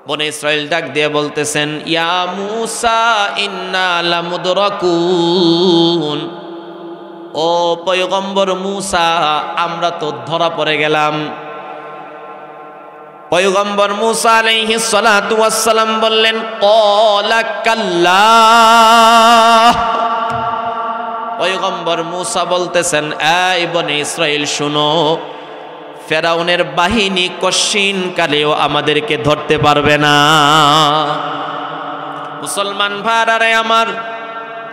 বনে ইসরাইল ডাক দিয়ে বলতেছেন, ইয়া মূসা ইন্না লামুদরাকুন, ও পয়গম্বর মূসা আমরা তো ধরা পড়ে গেলাম। পয়গম্বর মূসা আলাইহিস সালাতু ওয়াস সালাম বললেন, ক্বালা কাল্লা। পয়গম্বর মূসা বলতেছেন, এই বনে ইসরাইল শুনো, ফেরাউনের বাহিনী কশিন কালেও আমাদেরকে ধরতে পারবে না। মুসলমান ভাইরা আমার,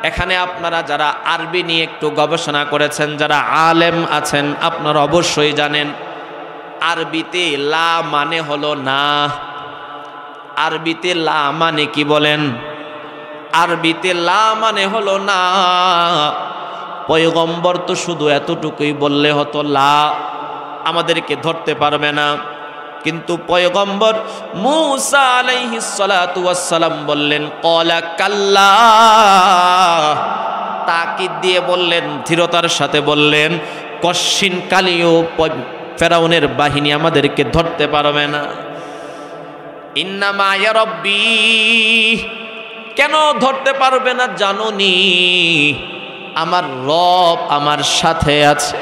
এখানে আপনারা যারা আরবি নিয়ে একটু গবেষণা করেছেন, যারা আলেম আছেন, আপনারা অবশ্যই জানেন আরবিতে লা মানে হলো না। আরবিতে লা মানে কি বলেন? আরবিতে লা মানে হলো না। পয়গম্বর তো শুধু এতটুকুই বললে হতো, লা, আমাদেরকে ধরতে পারবে না। কিন্তু পয়গম্বর মূসা আলাইহিস সালাতু ওয়াস সালাম বললেন, ক্বালা কাল্লা, তাকিদ দিয়ে বললেন, দৃঢ়তার সাথে বললেন, কশিন কালেও ফেরাউনের বাহিনী আমাদেরকে ধরতে পারবে না। ইন্নামা ইয়া রাব্বি, কেন ধরতে পারবে না জানোনি? আমার রব আমার সাথে আছে।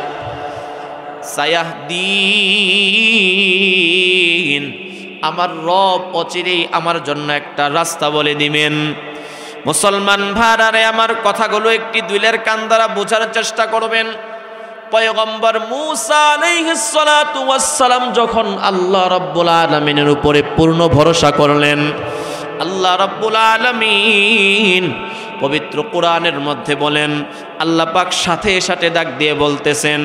সায়াহদিন, আমার রব অচিরেই আমার জন্য একটা রাস্তা বলে দিবেন। মুসলমান ভাইরা আমার, কথাগুলো একটি দুইলের কান দ্বারা বোঝার চেষ্টা করবেন। পয়গম্বর মূসা আলাইহিস সালাতু ওয়াস সালাম যখন আল্লাহ রাব্বুল আলামিনের উপরে পূর্ণ ভরসা করলেন, আল্লাহ রাব্বুল আলামিন পবিত্র কোরআনের মধ্যে বলেন, আল্লাহ পাক সাথে সাথে ডাক দিয়ে বলতেছেন,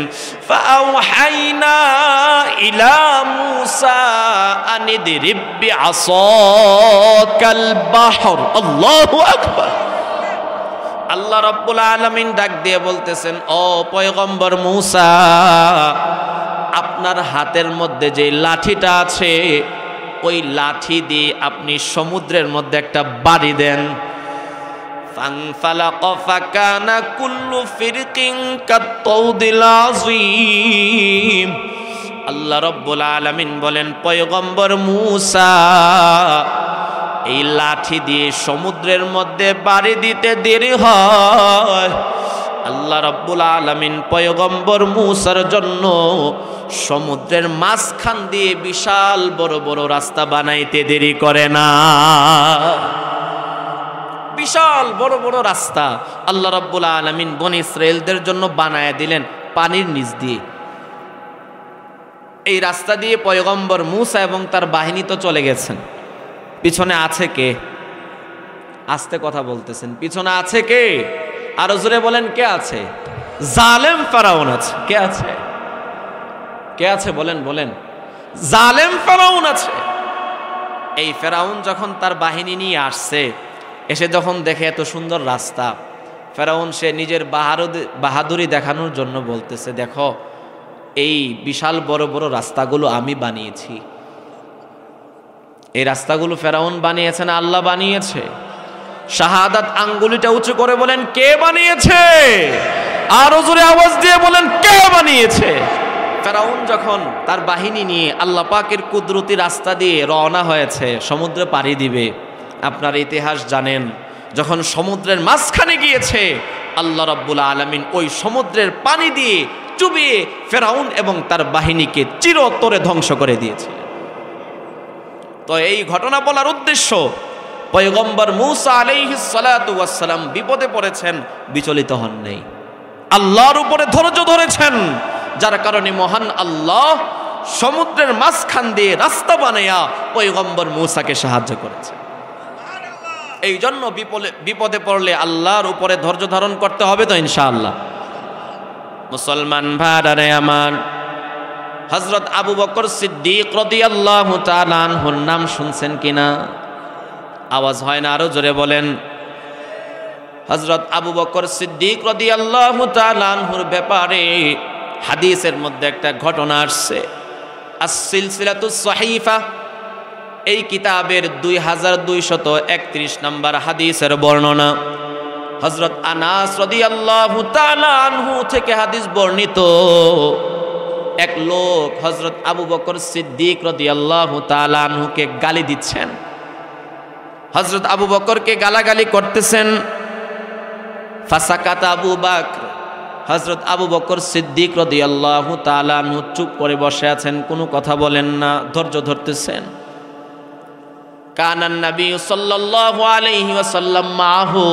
ফাআওহাইনা ইলা মূসা আনিদরিব বিআসাকাল বাহর। আল্লাহু আকবার। আল্লাহ রাব্বুল আলামিন ডাক দিয়ে বলতেছেন, ও পয়গম্বর মূসা, আপনার হাতের মধ্যে যে লাঠিটা আছে, ওই লাঠি দিয়ে আপনি সমুদ্রের মধ্যে একটা বাড়ি দেন। ফানফালাকা ফাকানা কুল্লু ফিরকিন কাত-তাউদিল আযীম। আল্লাহ রাব্বুল আলামিন বলেন, পয়গম্বর মূসা, এই লাঠি দিয়ে সমুদ্রের মধ্যে বাড়ি দিতে দেরি হয়। আল্লাহ রাব্বুল আলামিন পয়গম্বর মূসার জন্য সমুদ্রের মাঝখান দিয়ে বিশাল বড় বড় রাস্তা বানাইতে দেরি করে না। বিশাল বড় বড় রাস্তা আল্লাহ রাব্বুল আলামিন বনী ইসরাইলদের জন্য বানায় দিলেন পানির নিচ দিয়ে। এই রাস্তা দিয়ে পয়গম্বর মূসা এবং তার বাহিনী তো চলে গেছেন। পিছনে আছে কে? আস্তে কথা বলতেছেন। পিছনে আছে কে? আরো জোরে বলেন, কে আছে? জালেম ফেরাউন আছে। কে আছে? কে আছে? বলেন বলেন। জালেম ফেরাউন আছে। এই ফেরাউন যখন তার বাহিনী নিয়ে আসছে, এসে যখন দেখে এত সুন্দর রাস্তা, ফেরাউন সে নিজের বাহাদুরি দেখানোর জন্য বলতেছে, দেখো এই বিশাল বড় বড় রাস্তাগুলো আমি বানিয়েছি। এই রাস্তাগুলো ফেরাউন বানিয়েছে না আল্লাহ বানিয়েছে? শাহাদাত আঙ্গুলিটা উঁচু করে বলেন, কে বানিয়েছে? আরো জোরে আওয়াজ দিয়ে বলেন, কে বানিয়েছে? ফেরাউন যখন তার বাহিনী নিয়ে আল্লাহ পাকের কুদরতি রাস্তা দিয়ে রওনা হয়েছে, সমুদ্রে পাড়ি দিবে। আপনার ইতিহাস জানেন, যখন সমুদ্রের মাঝখানে গিয়েছে, আল্লাহ রাব্বুল আলামিন ওই সমুদ্রের পানি দিয়ে চুবিয়ে ফেরাউন এবং তার বাহিনীকে চিরতরে ধ্বংস করে দিয়েছে। তো এই ঘটনা বলার উদ্দেশ্য, পয়গম্বর মূসা আলাইহিস সালাতু ওয়াস সালাম বিপদে পড়েছেন, বিচলিত হন নাই, আল্লাহর উপরে ধৈর্য ধরেছেন, যার কারণে মহান আল্লাহ সমুদ্রের মাঝখান দিয়ে রাস্তা বানায়া পয়গম্বর মূসাকে সাহায্য করেছে। এই জন্য বিপদে পড়লে আল্লাহর উপরে ধৈর্য ধারণ করতে হবে তো ইনশাআল্লাহ। মুসলমান ভাইরা আমার, হযরত আবু বকর সিদ্দিক রাদিয়াল্লাহু তাআলা আনহুর নাম শুনছেন কিনা? আওয়াজ হয় না, আরো জোরে বলেন। হযরত আবু বকর সিদ্দিক রাদিয়াল্লাহু তাআলা আনহুর ব্যাপারে হাদিসের মধ্যে একটা ঘটনা আসছে। আস-সিলসিলাতুস সহিফা এই কিতাবের 2231 নম্বর হাদিসের বর্ণনা। হযরত আনাস রাদিয়াল্লাহু তাআলা আনহু থেকে হাদিস বর্ণিত। এক লোক হযরত আবু বকর সিদ্দিক রাদিয়াল্লাহু তাআলা আনহুকে গালি দিচ্ছেন। হযরত আবু বকরকে গালাগালি করতেছেন। ফাসাকাতা আবু বকর, হযরত আবু বকর সিদ্দিক রাদিয়াল্লাহু তাআলা আনহু চুপ করে বসে আছেন, কোনো কথা বলেন না, ধৈর্য ধরতেছেন। কানান নবী সাল্লাল্লাহু আলাইহি ওয়াসাল্লাম মাহু,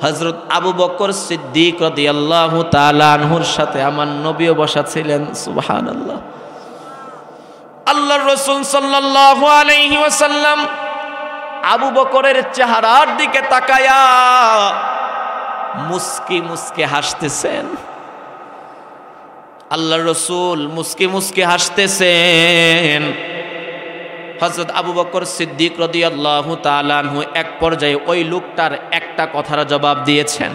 হযরত আবু বকর সিদ্দিক রাদিয়াল্লাহু তাআলা আনহুর সাথে আমার নবীও বসা ছিলেন। সুবহানাল্লাহ। আল্লাহর রাসূল সাল্লাল্লাহু আলাইহি ওয়াসাল্লাম আবু বকরের চেহারার দিকে তাকায়া মুস্কি মুস্কি হাসতেছেন। আল্লাহর রাসূল মুস্কি মুস্কি হাসতেছেন। হযরত আবু বকর সিদ্দিক রাদিয়াল্লাহু তাআলা আনহু এক পর্যায়ে ওই লোকটার একটা কথার জবাব দিয়েছেন।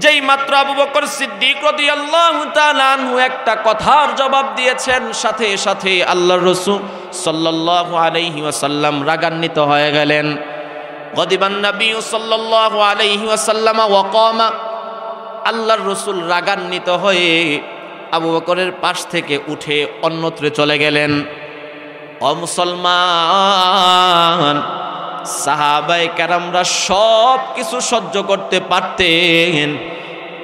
যেই মাত্র আবু বকর সিদ্দিক রাদিয়াল্লাহু তাআলা আনহু একটা কথার জবাব দিয়েছেন, সাথে সাথে আল্লাহর রাসূল সাল্লাল্লাহু আলাইহি ওয়াসাল্লাম রাগান্বিত হয়ে গেলেন। গদিবান নবী সাল্লাল্লাহু আলাইহি ওয়াসাল্লাম ওয়া কামা, আল্লাহর রাসূল রাগান্বিত হয়ে আবু বকরের পাশ থেকে উঠে অন্যত্র চলে গেলেন। ও মুসলমান, সাহাবায়ে কেরামরা সব কিছু সহ্য করতে পারতেন,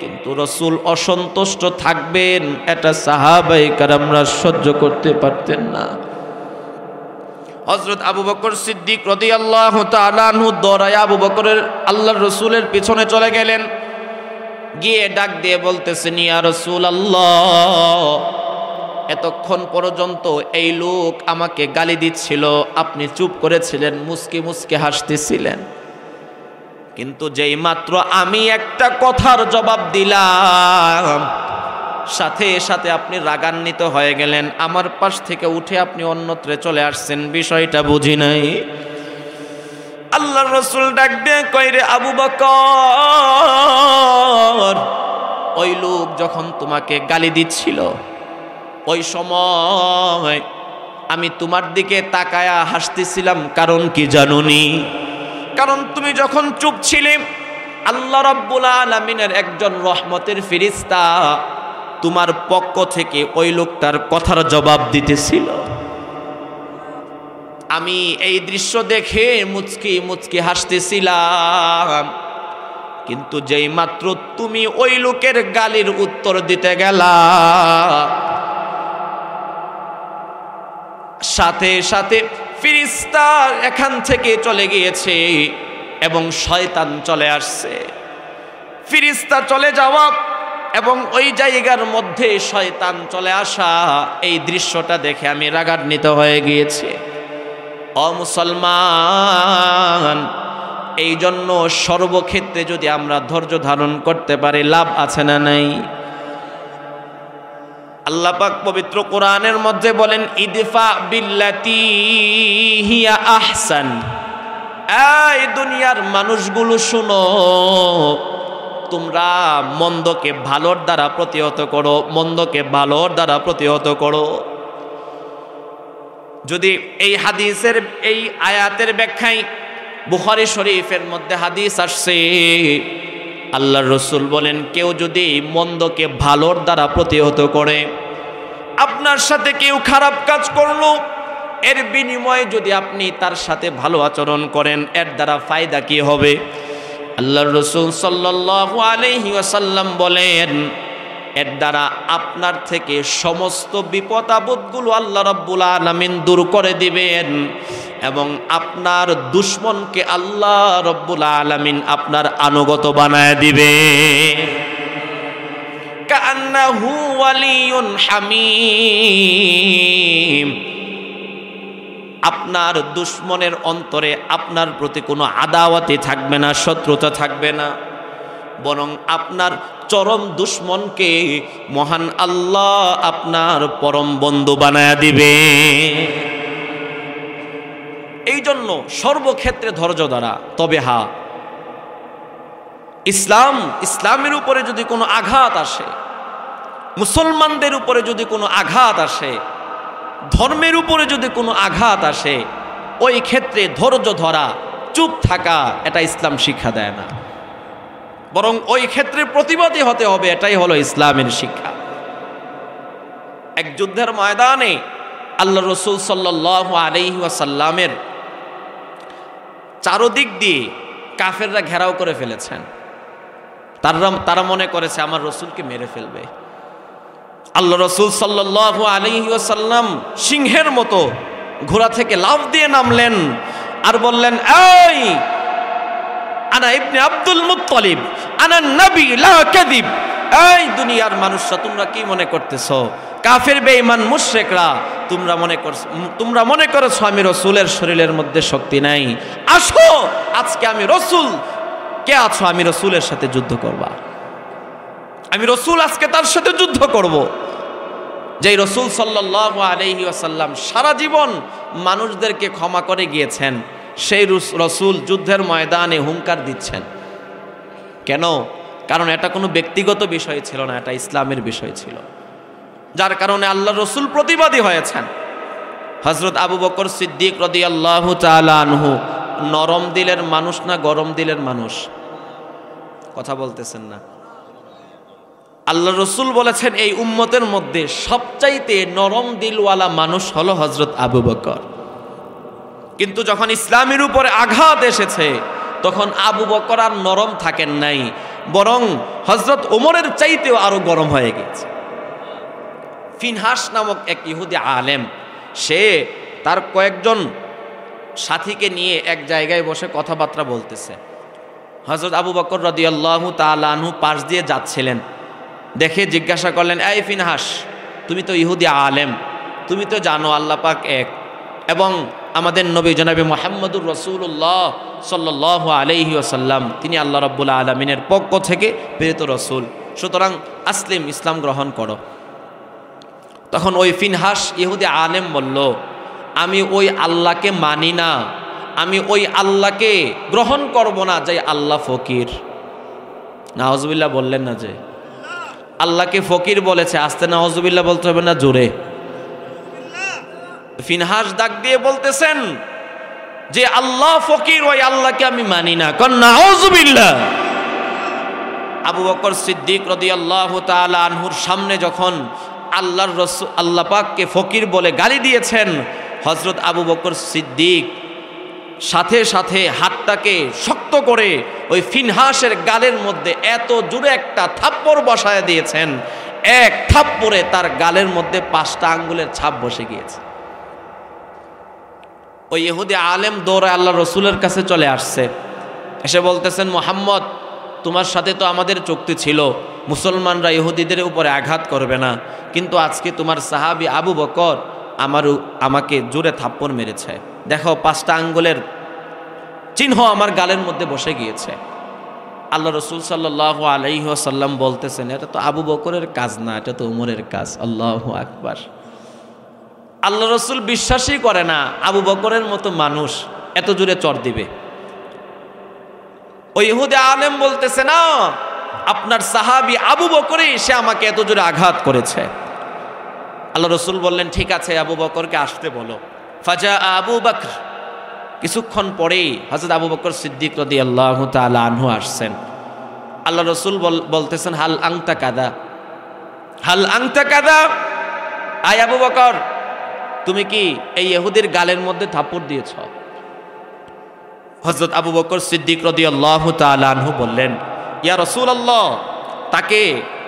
কিন্তু রাসূল অসন্তুষ্ট থাকবেন এটা সাহাবায়ে কেরামরা সহ্য করতে পারতেন না। হযরত আবু বকর সিদ্দিক রাদিয়াল্লাহু তাআলা আনহু দৌড়ায় আবু বকরের আল্লাহর রাসূলের পিছনে চলে গেলেন। গিয়ে ডাক দিয়ে বলতেছেন, ইয়া রাসূলুল্লাহ, এতক্ষণ পর্যন্ত এই লোক আমাকে গালি দিচ্ছিল, আপনি চুপ করেছিলেন, মুস্কি মুস্কি হাসতেছিলেন, কিন্তু যেই মাত্র আমি একটা কথার জবাব দিলাম, সাথে সাথে আপনি রাগান্বিত হয়ে গেলেন, আমার পাশ থেকে উঠে আপনি অন্যত্র চলে আসছেন, বিষয়টা বুঝি নাই। আল্লাহর রাসূল ডাক দিয়ে কয়, রে আবু বকর, ওই লোক যখন তোমাকে গালি দিচ্ছিল ওই সময় আমি তোমার দিকে তাকায়া হাসতেছিলাম, কারণ কি জানুনি? কারণ তুমি যখন চুপ ছিলে আল্লাহ রাব্বুল আলামিনের একজন রহমতের ফেরেশতা তোমার পক্ষ থেকে ওই লোকটার কথার জবাব দিতেছিল। আমি এই দৃশ্য দেখে মুচকি মুচকি হাসতেছিলাম, কিন্তু যেই মাত্র তুমি ওই লোকের গালির উত্তর দিতে গেলা, সাথে সাথে ফেরেশতা এখান থেকে চলে গিয়েছে এবং শয়তান চলে আসছে। ফেরেশতা চলে যাওয়া এবং ওই জায়গার মধ্যে শয়তান চলে আসা, এই দৃশ্যটা দেখে আমি রাগান্বিত হয়ে গিয়েছি। ও মুসলমান, এই জন্য সর্বক্ষেত্রে যদি আমরা ধৈর্য ধারণ করতে পারি লাভ আছে না নাই? আল্লাহ পাক পবিত্র কোরআনের মধ্যে বলেন, ইদফা বিল্লাতি হিয়া আহসান। এই দুনিয়ার মানুষগুলো শুনো, তোমরা মন্দকে ভালোর দ্বারা প্রতিহত করো, মন্দকে ভালোর দ্বারা প্রতিহত করো। যদি এই হাদিসের এই আয়াতের ব্যাখ্যায় বুখারী শরীফের মধ্যে হাদিস আসছে, আল্লাহর রাসূল বলেন, কেউ যদি মন্দকে ভালোর দ্বারা প্রতিহত করে, আপনার সাথে কেউ খারাপ কাজ করলো, এর বিনিময়ে যদি আপনি তার সাথে ভালো আচরণ করেন, এর দ্বারা ফায়দা কি হবে? আল্লাহর রাসূল সাল্লাল্লাহু আলাইহি ওয়াসাল্লাম বলেন, এর দ্বারা আপনার থেকে সমস্ত বিপদ আপদগুলো আল্লাহ রাব্বুল আলামিন দূর করে দিবেন এবং আপনার দুশমনকে আল্লাহ রাব্বুল আলামিন আপনার আনুগত বানায় দিবে। কান্নাহু ওয়ালিয়ুন হামীম। আপনার দুশমনের অন্তরে আপনার প্রতি কোনো আদাওয়াতি থাকবে না, শত্রুতা থাকবে না, বরং আপনার চরম দুশমনকে মহান আল্লাহ আপনার পরম বন্ধু বানায়া দিবে। এই জন্য সর্বক্ষেত্রে ধৈর্য ধরা। তবে হ্যাঁ, ইসলামের উপরে যদি কোনো আঘাত আসে, মুসলমানদের উপরে যদি কোনো আঘাত আসে, ধর্মের উপরে যদি কোনো আঘাত আসে, ওই ক্ষেত্রে ধৈর্য ধরা, চুপ থাকা, এটা ইসলাম শিক্ষা দেয় না, বরং ওই ক্ষেত্রে প্রতিবাদী হতে হবে, এটাই হলো ইসলামের শিক্ষা। এক যুদ্ধের ময়দানে আল্লাহ রাসূল সাল্লাল্লাহু আলাইহি ওয়াসাল্লামের চারদিক দিয়ে কাফেররা ঘেরাও করে ফেলেছেন। তারা মনে করেছে আমার রসুলকে মেরে ফেলবে। আল্লাহ রসুল সাল্লাল্লাহু আলাইহি ওয়াসাল্লাম সিংহের মতো ঘোড়া থেকে লাফ দিয়ে নামলেন আর বললেন, এই আনা ইবনে আব্দুল মুত্তালিব, আনা নবী লা কাযিব। এই দুনিয়ার মানুষরা, তোমরা কি মনে করতেছো? কাফের বেঈমান মুশরিকরা, তোমরা মনে করেছো আমি রসুলের শরীরের মধ্যে শক্তি নাই। আসো, আজকে আমি রসুল, কে আছো? আমি রসুলের সাথে যুদ্ধ করবা। আমি রসুল আজকে তার সাথে যুদ্ধ করব। যেই রসুল সাল্লাল্লাহু আলাইহি ওয়াসাল্লাম সারা জীবন মানুষদেরকে ক্ষমা করে গিয়েছেন, সেই রসুল যুদ্ধের ময়দানে হুঙ্কার দিচ্ছেন। কেন? কারণ এটা কোনো ব্যক্তিগত বিষয় ছিল না, এটা ইসলামের বিষয় ছিল, যার কারণে আল্লাহ রসুল প্রতিবাদী হয়েছেন। হযরত আবু বকর সিদ্দিক রাদিয়াল্লাহু তাআলা আনহু নরম দিলের মানুষ না গরম দিলের মানুষ? কথা বলতেছেন না। আল্লাহ রসুল বলেছেন এই উম্মতের মধ্যে সবচাইতে নরম দিলওয়ালা মানুষ হলো হযরত আবু বকর। কিন্তু যখন ইসলামের উপরে আঘাত এসেছে, তখন আবু বকর আর নরম থাকেন নাই, বরং হযরত ওমরের চাইতেও আরো গরম হয়ে গেছে। ফিনহাস নামক এক ইহুদি আলেম, সে তার কয়েকজন সাথীকে নিয়ে এক জায়গায় বসে কথাবার্তা বলতেছে। হযরত আবু বকর রাদিয়াল্লাহু তাআলা আনহু পাশ দিয়ে যাচ্ছিলেন, দেখে জিজ্ঞাসা করলেন, এই ফিনহাস, তুমি তো ইহুদি আলেম, তুমি তো জানো আল্লাহ পাক এক, এবং আমাদের নবী জনাবে মুহাম্মদুর রাসূলুল্লাহ সাল্লাল্লাহু আলাইহি ওয়াসাল্লাম তিনি আল্লাহ রাব্বুল আলামিনের পক্ষ থেকে প্রেরিত রসুল, সুতরাং আসলিম, ইসলাম গ্রহণ করো। তখন ওই ফিনহাস ইহুদি আলেম বলল, আমি ওই আল্লাহকে মানি না, আমি ওই আল্লাহকে গ্রহণ করব না যে আল্লাহ ফকির। নাউজুবিল্লাহ বললেন না? যে আল্লাহকে ফকির বলেছে, আস্তে নাউজুবিল্লাহ বলতে হবে না জোরে? ফিনহাস ডাক দিয়ে বলতেছেন যে আল্লাহ ফকির, ওই আল্লাহকে আমি মানি না। কোন নাউজুবিল্লাহ। আবু বকর সিদ্দিক রাদিয়াল্লাহু তাআলা আনহুর সামনে যখন আল্লাহর রাসূল আল্লাহ পাককে ফকির বলে গালি দিয়েছেন, হযরত আবু বকর সিদ্দিক সাথে সাথে হাতটাকে শক্ত করে ওই ফিনহাসের গালের মধ্যে এত জোরে একটা থাপ্পড় বসায় দিয়েছেন, এক থাপ্পড়ে তার গালের মধ্যে 5টা আঙ্গুলের ছাপ বসে গিয়েছে। ওই ইহুদি আলেম দৌড়ে আল্লাহ রসুলের কাছে চলে আসছে, এসে বলতেছেন, মুহাম্মদ, তোমার সাথে তো আমাদের চুক্তি ছিল মুসলমানরা ইহুদিদের উপরে আঘাত করবে না, কিন্তু আজকে তোমার সাহাবী আবু বকর আমাকে জোরে থাপ্পড় মেরেছে, দেখো 5টা আঙ্গুলের চিহ্ন আমার গালের মধ্যে বসে গিয়েছে। আল্লাহ রসুল সাল্লাল্লাহু আলাইহি ওয়াসাল্লাম বলতেছেন, এটা তো আবু বকরের কাজ না, এটা তো উমরের কাজ। আল্লাহু আকবার। আল্লাহ রসুল বিশ্বাসই করে না আবু বকরের মতো মানুষ এত জোরে চড় দিবে। ওই ইহুদি আলেম বলতেছে, না, আপনার সাহাবী আবু বকরই সে আমাকে এত জোরে আঘাত করেছে। আল্লাহ রসুল বললেন, ঠিক আছে, আবু বকরকে আসতে বলো। ফাজা আবু বকর। কিছুক্ষণ পরেই হযরত আবু বকর সিদ্দিক রাদিয়াল্লাহু তাআলা আনহু আসছেন। আল্লাহ রসুল বলতেছেন, হাল আনতা কাদা, হাল আনতা কাদা। আয় আবু বকর, তুমি কি এই ইহুদির গালের মধ্যে থাপ্পড় দিয়েছ? হযরত আবু বকর সিদ্দিক রাদিয়াল্লাহু তাআলা আনহু বললেন, ইয়া রাসূলুল্লাহ, তাকে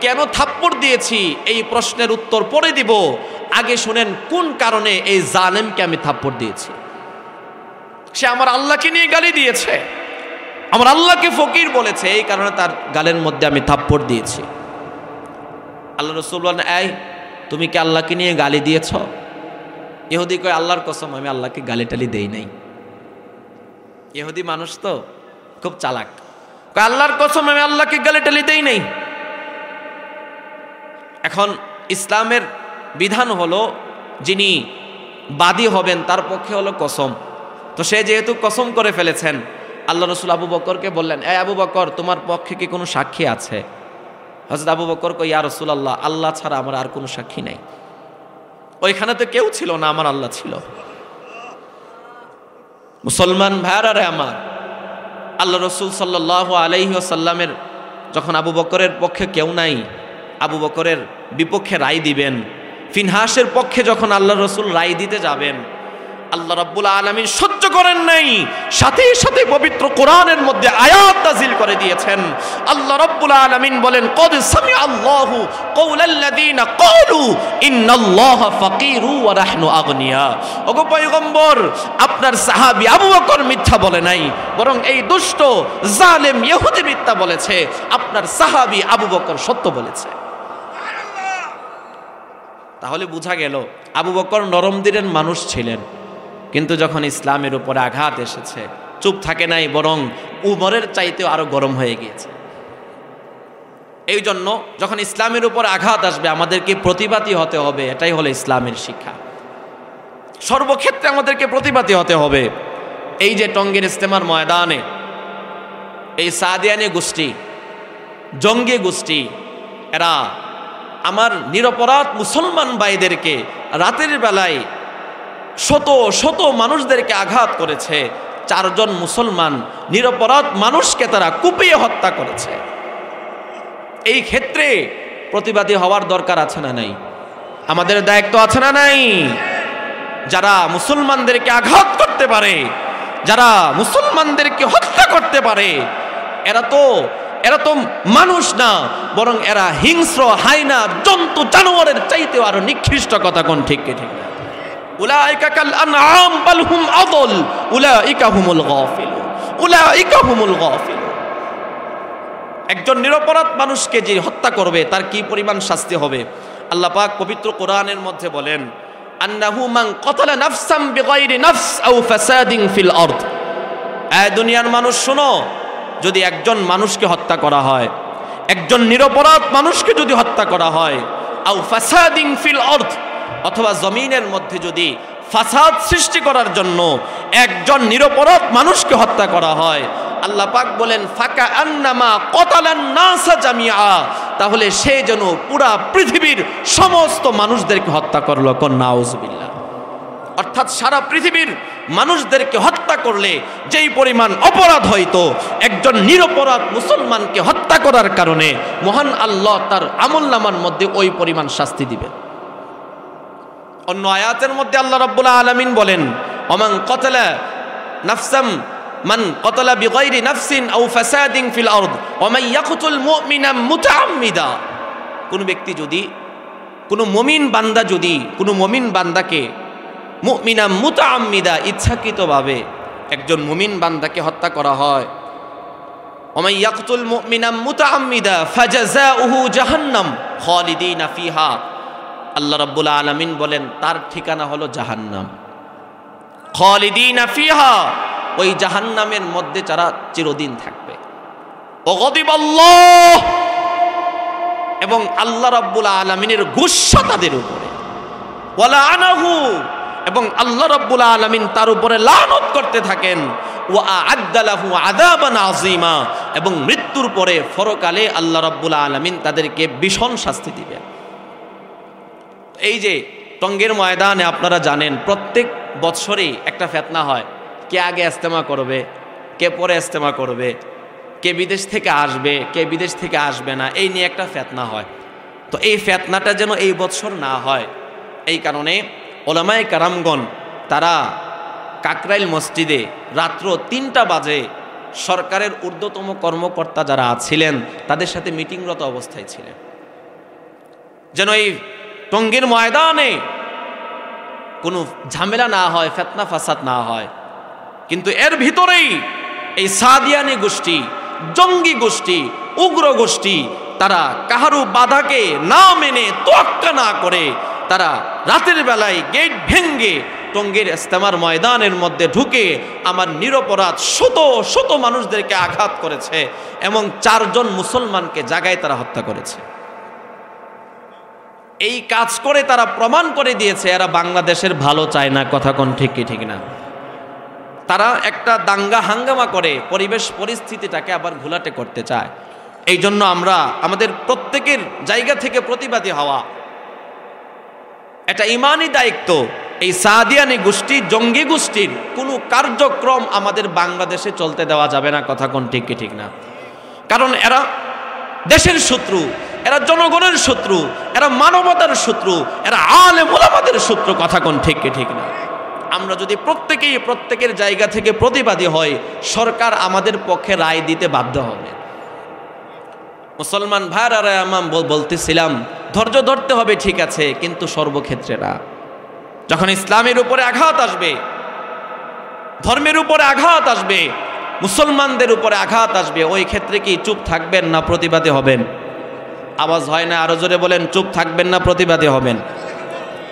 কেন থাপ্পড় দিয়েছি এই প্রশ্নের উত্তর পরে দিব, আগে শুনেন কোন কারণে এই জালেমকে আমি থাপ্পড় দিয়েছি। সে আমার আল্লাহকে নিয়ে গালি দিয়েছে, আমার আল্লাহকে ফকির বলেছে, এই কারণে তার গালের মধ্যে আমি থাপ্পড় দিয়েছি। আল্লাহ রাসূল বলেন, এই তুমি কি আল্লাহকে নিয়ে গালি দিয়েছ? ইহুদি কয়, আল্লাহর কসম আমি আল্লাহকে গালি টালি দেই নাই। ইহুদি মানুষ তো খুব চালাক, কয় আল্লাহর কসম আমি আল্লাহকে গালি টালি দেই নাই। এখন ইসলামের বিধান হলো যিনি বাদী হবেন তার পক্ষে হলো কসম। তো সে যেহেতু কসম করে ফেলেছেন, আল্লাহ রসুল আবু বকরকে বললেন, এই আবু বকর, তোমার পক্ষে কি কোনো সাক্ষী আছে? হযরত আবু বকর কয়, ইয়া রাসূলুল্লাহ, আল্লাহ ছাড়া আমার আর কোনো সাক্ষী নাই। ওইখানে তো কেউ ছিল না, আমার আল্লাহ ছিল। মুসলমান ভাইরা রে আমার, আল্লাহ রসুল সাল্লাল্লাহু আলাইহি ওয়াসাল্লামের যখন আবু বকরের পক্ষে কেউ নাই, আবু বকরের বিপক্ষে রায় দিবেন, ফিনহাসের পক্ষে যখন আল্লাহ রসুল রায় দিতে যাবেন, আল্লাহ রাব্বুল আলামিন সহ্য করেন নাই, সাথে সাথে পবিত্র কোরআনের মধ্যে আয়াত নাযিল করে দিয়েছেন। আল্লাহ রাব্বুল আলামিন বলেন, ক্বাদ সামিআ আল্লাহু কওলাল্লাযীনা ক্বালু ইন্নাল্লাহা ফাকীরু ওয়া নাহনু আগনিয়া। ওগো পয়গম্বর, আপনার সাহাবী আবু বকর মিথ্যা বলে নাই, বরং এই দুষ্ট জালেম ইহুদি মিথ্যা বলেছে, আপনার সাহাবী আবু বকর সত্য বলেছে। তাহলে বোঝা গেল আবু বকর নরম দিলের মানুষ ছিলেন, কিন্তু যখন ইসলামের উপরে আঘাত এসেছে চুপ থাকে নাই, বরং উমরের চাইতেও আরো গরম হয়ে গিয়েছে। এই জন্য যখন ইসলামের উপর আঘাত আসবে আমাদেরকে প্রতিবাদী হতে হবে, এটাই হলো ইসলামের শিক্ষা। সর্বক্ষেত্রে আমাদেরকে প্রতিবাদী হতে হবে। এই যে টঙ্গীর ইজতেমার ময়দানে এই সাদিয়ানি গোষ্ঠী, জঙ্গি গোষ্ঠী, এরা আমার নিরপরাধ মুসলমান ভাইদেরকে রাতের বেলায় শত শত মানুষদেরকে আঘাত করেছে। 4 জন মুসলমান নিরপরাধ মানুষকে তারা কুপিয়ে হত্যা করেছে। এই ক্ষেত্রে প্রতিবাদী হওয়ার দরকার আছে না নাই? আমাদের দায়িত্ব আছে না নাই? যারা মুসলমানদেরকে আঘাত করতে পারে, যারা মুসলমানদেরকে হত্যা করতে পারে, এরা তো মানুষ না, বরং এরা হিংস্র, হায়না, জন্তু, জানোয়ারের চাইতেও আরো নিকৃষ্ট। কথা কোন ঠিক কি ঠিক না? উলাইকা কাল আনআম বাল হুম আদল উলাইকা হুমুল গাফিলুন, উলাইকা হুমুল গাফিলুন। একজন নিরপরাধ মানুষকে যে হত্যা করবে তার কি পরিমাণ শাস্তি হবে? আল্লাহ পাক পবিত্র কোরআনের মধ্যে বলেন, আন্নাহু মান ক্বাতালা নাফসাম বিগাইরি নাফস আও ফাসাদিন ফিল আরদ। এই দুনিয়ার মানুষ শোনো, যদি একজন মানুষকে হত্যা করা হয়, একজন নিরপরাধ মানুষকে যদি হত্যা করা হয়, আও ফাসাদিন ফিল আরদ, অথবা জমিনের মধ্যে যদি ফাসাদ সৃষ্টি করার জন্য একজন নিরপরাধ মানুষকে হত্যা করা হয়, আল্লাহ পাক বলেন ফাকা আন্নামা ক্বাতালান নাসা জামিআ, তাহলে সে যেন পুরা পৃথিবীর সমস্ত মানুষদেরকে হত্যা করলো। কোন নাউজুবিল্লাহ। অর্থাৎ সারা পৃথিবীর মানুষদেরকে হত্যা করলে যেই পরিমাণ অপরাধ হইতো, একজন নিরপরাধ মুসলমানকে হত্যা করার কারণে মহান আল্লাহ তার আমলনামার মধ্যে ওই পরিমাণ শাস্তি দিবেন। অন্য আয়াতের মধ্যে আল্লাহ রাব্বুল আলামিন বলেন, ওমান ক্বাতালা নাফসাম মান ক্বাতালা বিগাইরি নাফসিন আও ফাসাদিন ফিল আরদ ওয়া মান ইয়াকতুল মুমিনা মুতাআম্মিদা। কোন ব্যক্তি যদি, কোন মুমিন বান্দা যদি কোন মুমিন বান্দাকে মুমিনা মুতাআম্মিদা ইচ্ছাকৃতভাবে একজন মুমিন বান্দাকে হত্যা করা হয়, ওয়া মান ইয়াকতুল মুমিনা মুতাআম্মিদা ফাজাযাউহু জাহান্নাম খালিদিনা ফিহা। আল্লাহ রাব্বুল আলামিন বলেন তার ঠিকানা হলো জাহান্নাম। খালিদিনা ফিহা, ওই জাহান্নামের মধ্যে যারা চিরদিন থাকবে। ওয়াগদিবাল্লাহ, এবং আল্লাহ রাব্বুল আলামিনের গুসা তাদের উপরে। ওয়ালা আনাহু, এবং আল্লাহ রাব্বুল আলামিন তার উপরে লানত করতে থাকেন। ওয়া আ'আদ্দা লাহু আযাবান আযীমা, এবং মৃত্যুর পরে পরকালে আল্লাহ রাব্বুল আলামিন তাদেরকে ভীষণ শাস্তি দিবেন। এই যে টঙ্গীর ময়দানে আপনারা জানেন প্রত্যেক বছরই একটা ফিতনা হয়, কে আগে ইজতেমা করবে, কে পরে ইজতেমা করবে, কে বিদেশ থেকে আসবে, কে বিদেশ থেকে আসবে না, এই নিয়ে একটা ফিতনা হয়। তো এই ফিতনাটা যেন এই বছর না হয়, এই কারণে ওলামায়ে কারামগণ তারা কাকরাইল মসজিদে রাত্র 3টা বাজে সরকারের ঊর্ধ্বতম কর্মকর্তা যারা ছিলেন তাদের সাথে মিটিংরত অবস্থায় ছিলেন, যেন এই টঙ্গীর ময়দানে কোনো ঝামেলা না হয়, ফিতনা ফাসাদ না হয়। কিন্তু এর ভিতরেই এই সাদিয়ানি গোষ্ঠী, জঙ্গি গোষ্ঠী, উগ্র গোষ্ঠী, তারা কাহারু বাধাকে না মেনে, তোয়াক্কা না করে তারা রাতের বেলায় গেট ভেঙ্গে টঙ্গীর ইজতেমার ময়দানের মধ্যে ঢুকে আমার নিরপরাধ শত শত মানুষদেরকে আঘাত করেছে এবং 4 জন মুসলমানকে জায়গায় তারা হত্যা করেছে। এই কাজ করে তারা প্রমাণ করে দিয়েছে এরা বাংলাদেশের ভালো চায় না। কথা কোন ঠিক কি ঠিক না? তারা একটা দাঙ্গা হাঙ্গামা করে পরিবেশ পরিস্থিতিটাকে আবার ঘোলাটে করতে চায়। এই জন্য আমরা আমাদের প্রত্যেকের জায়গা থেকে প্রতিবাদী হওয়া এটা ইমানি দায়িত্ব। এই সাদিয়ানি গোষ্ঠী, জঙ্গি গোষ্ঠীর কোনো কার্যক্রম আমাদের বাংলাদেশে চলতে দেওয়া যাবে না। কথা কোন ঠিক কি ঠিক না? কারণ এরা দেশের শত্রু, এরা জনগণের শত্রু, এরা মানবতার শত্রু, এরা আলেম ওলামাদের শত্রু। কথা কোন ঠিক কি ঠিক না? আমরা যদি প্রত্যেকের জায়গা থেকে প্রতিবাদী হই, সরকার আমাদের পক্ষে রায় দিতে বাধ্য হবে। মুসলমান ভাইরা আমার বলতেছিলাম, ধৈর্য ধরতে হবে, ঠিক আছে, কিন্তু সর্বক্ষেত্রে না। যখন ইসলামের উপরে আঘাত আসবে, ধর্মের উপরে আঘাত আসবে, মুসলমানদের উপরে আঘাত আসবে, ওই ক্ষেত্রে কি চুপ থাকবেন না প্রতিবাদী হবেন? আওয়াজ হয় না, আরো জোরে বলেন, চুপ থাকবেন না প্রতিবাদী হবেন?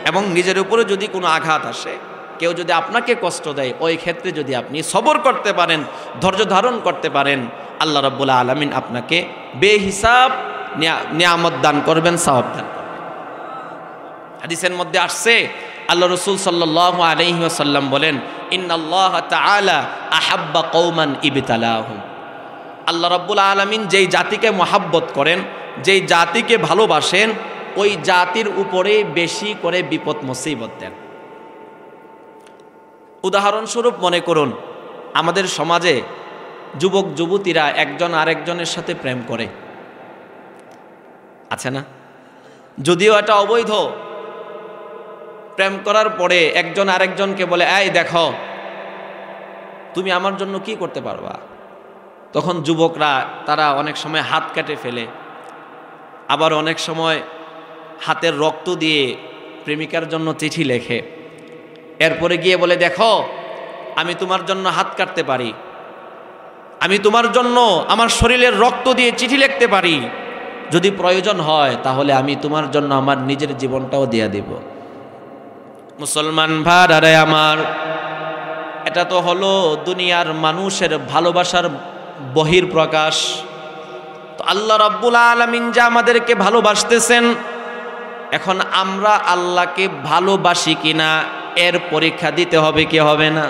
এবং নিজের উপরে যদি কোনো আঘাত আসে, কেউ যদি আপনাকে কষ্ট দেয়, ওই ক্ষেত্রে যদি আপনি সবর করতে পারেন, ধৈর্য ধারণ করতে পারেন, আল্লাহ রাব্বুল আলামিন আপনাকে বেহিসাব নিয়ামত দান করবেন, সওয়াব দান করবেন। হাদিসের মধ্যে আসছে, আল্লাহ রাসূল সাল্লাল্লাহু আলাইহি ওয়াসাল্লাম বলেন, ইন্নাল্লাহ তাআলা আহাব্বা কওমান ইবতালাহুম। আল্লাহ রাব্বুল আলামিন যেই জাতিকে মহাব্বত করেন, যেই জাতিকে ভালোবাসেন, ওই জাতির উপরে বেশি করে বিপদ মুসিবত দেন। উদাহরণস্বরূপ মনে করুন, আমাদের সমাজে যুবক যুবতীরা একজন আরেকজনের সাথে প্রেম করে, আছে না? যদিও এটা অবৈধ। প্রেম করার পরে একজন আরেকজনকে বলে, এই দেখো, তুমি আমার জন্য কি করতে পারবা? তখন যুবকরা তারা অনেক সময় হাত কেটে ফেলে, আবার অনেক সময় হাতের রক্ত দিয়ে প্রেমিকার জন্য চিঠি লেখে। এরপরে গিয়ে বলে, দেখো, আমি তোমার জন্য হাত কাটতে পারি, আমি তোমার জন্য আমার শরীরের রক্ত দিয়ে চিঠি লিখতে পারি, যদি প্রয়োজন হয় তাহলে আমি তোমার জন্য আমার নিজের জীবনটাও দিয়ে দেব। মুসলমান ভাইরা আমার, এটা তো হলো দুনিয়ার মানুষের ভালোবাসার বহির প্রকাশ। তো আল্লাহ রাব্বুল আলামিন যে আমাদেরকে ভালোবাসতেছেন, এখন আমরা আল্লাহকে ভালোবাসি কিনা এর পরীক্ষা দিতে হবে কি হবে না?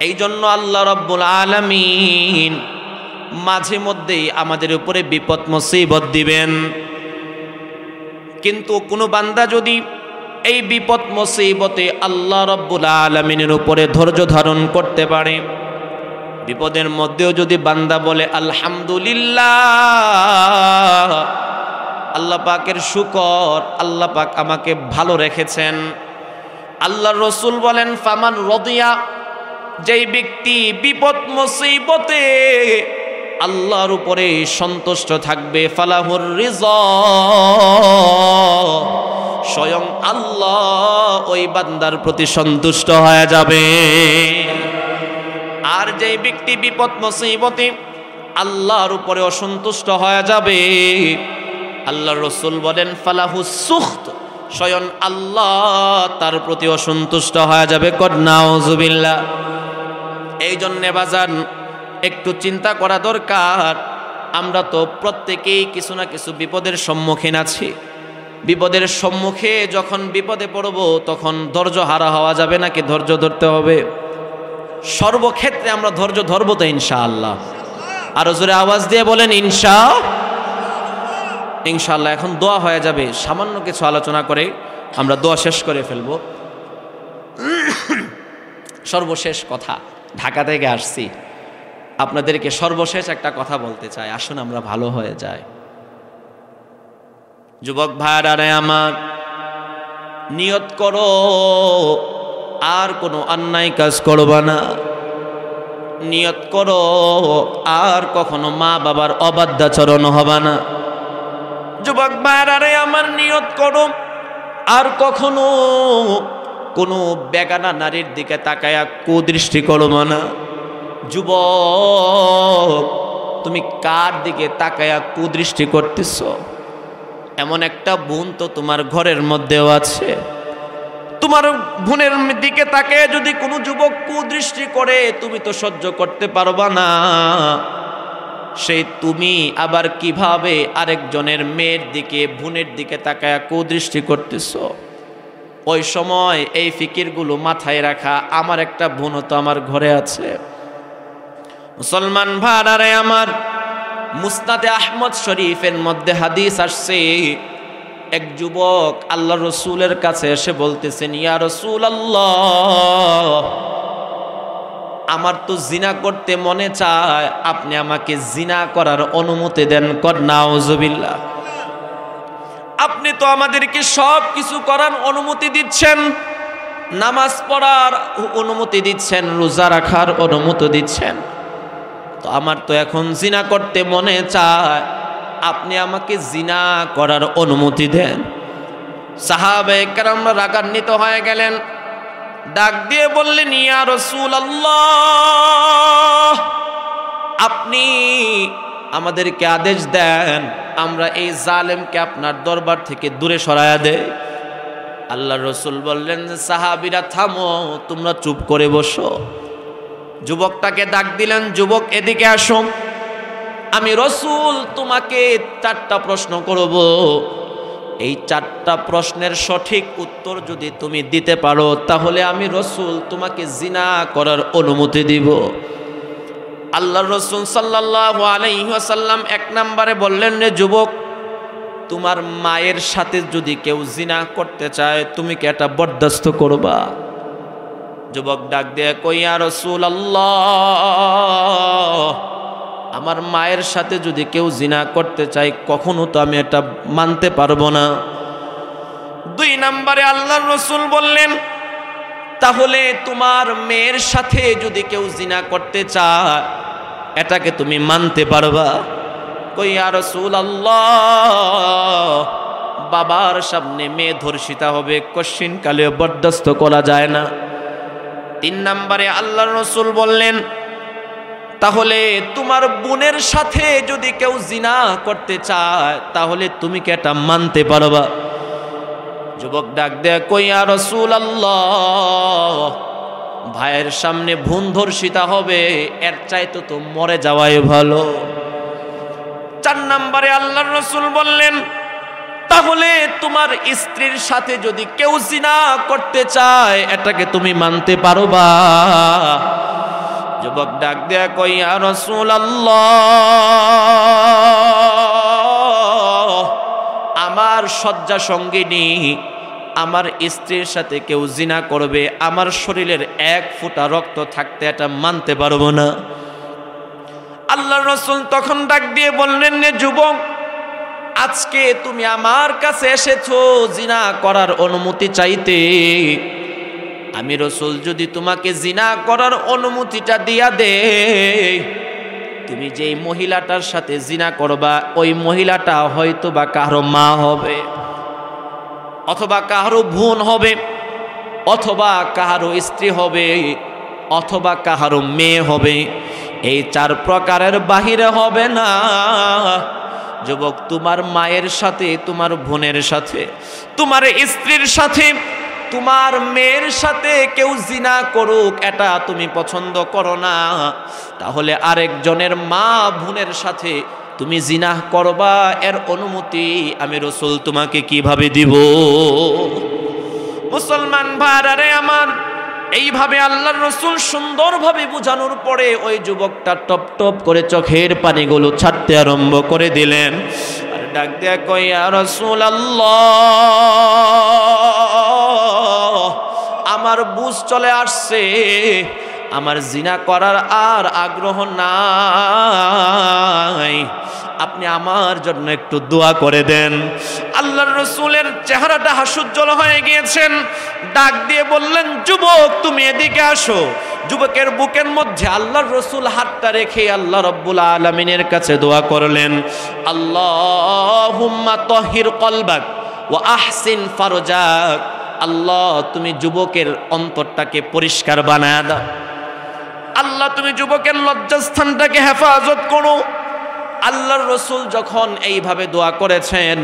এই জন্য আল্লাহ রাব্বুল আলামিন মাঝে মধ্যেই আমাদের উপরে বিপদ মুসিবত দিবেন। কিন্তু কোনো বান্দা যদি এই বিপদ মুসিবতে আল্লাহ রাব্বুল আলামিনের উপরে ধৈর্য ধারণ করতে পারে, বিপদের মধ্যেও যদি বান্দা বলে আলহামদুলিল্লাহ, আল্লাহ পাকের শুকর, আল্লাহ পাক আমাকে ভালো রেখেছেন। আল্লাহর রাসূল বলেন, ফামান রাদিয়া, যেই ব্যক্তি বিপদ মুসিবতে আল্লাহর উপরে সন্তুষ্ট থাকবে, ফালাহুর রিজা, স্বয়ং আল্লাহ ওই বান্দার প্রতি সন্তুষ্ট হয়ে যাবে। আর যেই ব্যক্তি বিপদ মুসিবতে আল্লাহর উপরে অসন্তুষ্ট হয়ে যাবে, আল্লাহর রাসূল বলেন, ফালাহুস সুখত, স্বয়ং আল্লাহ তার প্রতি অসন্তুষ্ট হয়ে যাবে। নাউযুবিল্লাহ। এই জন্য বাজান একটু চিন্তা করা দরকার। আমরা তো প্রত্যেকেই কিছু না কিছু বিপদের সম্মুখীন আছি। বিপদের সম্মুখে যখন বিপদে পড়ব, তখন ধৈর্য হারা হওয়া যাবে নাকি ধৈর্য ধরতে হবে? সর্বক্ষেত্রে আমরা ধৈর্য ধরবো তো ইনশাআল্লাহ। আরো জোরে আওয়াজ দিয়ে বলেন ইনশাআল্লাহ। এখন দোয়া হয়ে যাবে, সামান্য কিছু আলোচনা করে আমরা দোয়া শেষ করে ফেলবো। সর্বশেষ কথা, ঢাকা থেকে আসছি, আপনাদেরকে সর্বশেষ একটা কথা বলতে চাই। আসুন আমরা ভালো হয়ে যাই। যুবক ভাইরা আমার, নিয়ত করো আর কোনো অন্যায় কাজ করবা না। নিয়ত করো আর কখনো মা বাবার অবাধ্যাচরণ হবে না। যুবক ভাইরা আমার, নিয়ত করো আর কখনো কোনো বেগানা নারীর দিকে তাকায়া কুদৃষ্টি করবো না। যুবক, তুমি কার দিকে তাকায়া কুদৃষ্টি করতেছ? এমন একটা বোন তো তোমার ঘরের মধ্যেও আছে। তোমার বোনের দিকে তাকায় যদি কোনো যুবক কুদৃষ্টি করে, তুমি তো সহ্য করতে পারবা না। সেই তুমি আবার কিভাবে আরেকজনের মেয়ের দিকে, বোনের দিকে তাকায়া কুদৃষ্টি করতেছ? ওই সময় এই ফিকিরগুলো মাথায় রাখা, আমার একটা বোনও তো আমার ঘরে আছে। মুসলমান ভাইরা আমার, মুসনাদে আহমদ শরীফের মধ্যে হাদিস আসছে, এক যুবক আল্লাহর রাসূলের কাছে এসে বলতেছেন, ইয়া রাসূলুল্লাহ, আমার তো জিনা করতে মনে চায়, আপনি আমাকে জিনা করার অনুমতি দেন। নাউযুবিল্লাহ। আপনি তো আমাদেরকে সব কিছু করার অনুমতি দিচ্ছেন, নামাজ পড়ার অনুমতি দিচ্ছেন, রোজা রাখার অনুমতি দিচ্ছেন, তো আমার তো এখন জিনা করতে মনে চায়, আপনি আমাকে জিনা করার অনুমতি দেন। সাহাবায়ে কেরামরা রাগান্বিত হয়ে গেলেন, ডাক দিয়ে বললেন, ইয়া রাসূলুল্লাহ, আপনি আমাদেরকে আদেশ দেন, আমরা এই জালেমকে আপনার দরবার থেকে দূরে সরায়া দেই। আল্লাহর রাসূল বললেন, সাহাবীরা থামো, তোমরা চুপ করে বসো। যুবকটাকে ডাক দিলেন, যুবক এদিকে আসো, আমি রাসূল তোমাকে 4টা প্রশ্ন করব, এই 4টা প্রশ্নের সঠিক উত্তর যদি তুমি দিতে পারো তাহলে আমি রাসূল তোমাকে জিনা করার অনুমতি দিব। আল্লাহর রাসূল সাল্লাল্লাহু আলাইহি ওয়াসাল্লাম 1 নম্বরে বললেন, রে যুবক, তোমার মায়ের সাথে যদি কেউ জিনা করতে চায় তুমি কি এটা বরদাস্ত করবা? যুবক ডাক দিয়ে কই, ইয়া রাসূলুল্লাহ, আমার মায়ের সাথে যদি কেউ জিনা করতে চায় কখনো তো আমি এটা মানতে পারবো না। 2 নম্বরে আল্লাহর রাসূল বললেন, তাহলে তোমার মেয়ের সাথে যদি কেউ জিনা করতে চায় এটাকে তুমি মানতে পারবা? কই, ইয়া রাসূলুল্লাহ, বাবার সামনে মেয়ে ধর্ষিতা হবে, কশিন কালে বরদাস্ত করা যায় না। 3 নম্বরে আল্লাহর রাসূল বললেন, তাহলে তোমার বোনের সাথে যদি কেউ জিনা করতে চায় তাহলে তুমি কি এটা মানতে পারবা? যুবক ডাক দেয় কই, ইয়া রাসূলুল্লাহ, ভাইয়ের সামনে বোন ধর্ষিতা হবে, এর চাইতে তো মরে যাওয়াই ভালো। 4 নম্বরে আল্লাহর রাসূল বললেন, তাহলে তোমার স্ত্রীর সাথে যদি কেউ জিনা করতে চায় এটাকে তুমি মানতে পারবা? যুবক ডাক দেয়া কই, ইয়া রাসূলুল্লাহ, আমার শয্যা সঙ্গিনী আমার স্ত্রীর সাথে কেউ জিনা করবে, আমার শরীরের 1 ফোঁটা রক্ত থাকতে এটা মানতে পারবো না। আল্লাহর রাসূল তখন ডাক দিয়ে বললেন, নে যুবক, আজকে তুমি আমার কাছে এসেছো জিনা করার অনুমতি চাইতে, আমি রাসূল যদি তোমাকে জিনা করার অনুমতিটা দিয়া দেই, তুমি যেই মহিলাটার সাথে জিনা করবা ওই মহিলাটা হয়তো বা কারো মা হবে, অথবা কারো বোন হবে, অথবা কারো স্ত্রী হবে, অথবা কারো মেয়ে হবে, এই 4 প্রকারের বাহিরে হবে না। যুবক, তোমার মায়ের সাথে, তোমার বোনের সাথে, তোমার স্ত্রীর সাথে, তোমার মেয়ের সাথে কেউ জিনা করুক এটা তুমি পছন্দ করো না, তাহলে আরেকজনের মা বোনের সাথে তুমি জিনা করবা, এর অনুমতি আমি রাসূল তোমাকে কিভাবে দিব? মুসলমান ভাইরা আমার, এইভাবে আল্লাহর রাসূল সুন্দরভাবে বোঝানোর পরে ওই যুবকটা টপ টপ করে চোখের পানিগুলো ছাড়তে আরম্ভ করে দিলেন। আর ডাক দেয়া কই, ইয়া রাসূলুল্লাহ, আমার বুঝ চলে আসছে, আমার জিনা করার আর আগ্রহ নাই, আপনি আমার জন্য একটু দোয়া করে দেন। আল্লাহর রাসূলের চেহারাটা হাস্যোজ্জ্বল হয়ে গিয়েছেন, ডাক দিয়ে বললেন, যুবক তুমি এদিকে আসো। যুবকের বুকের মধ্যে আল্লাহর রাসূল হাতটা রেখে আল্লাহ রাব্বুল আলামিনের কাছে দোয়া করলেন, আল্লাহুম্মা তাহির কলবাক ওয়া আহসিন ফারজাক, আল্লাহ তুমি যুবকের অন্তরটাকে পরিষ্কার বানায় দাও, আল্লাহ তুমি যুবকের লজ্জাস্থানটাকে হেফাজত করো। আল্লাহর রাসূল যখন এইভাবে দোয়া করেছেন,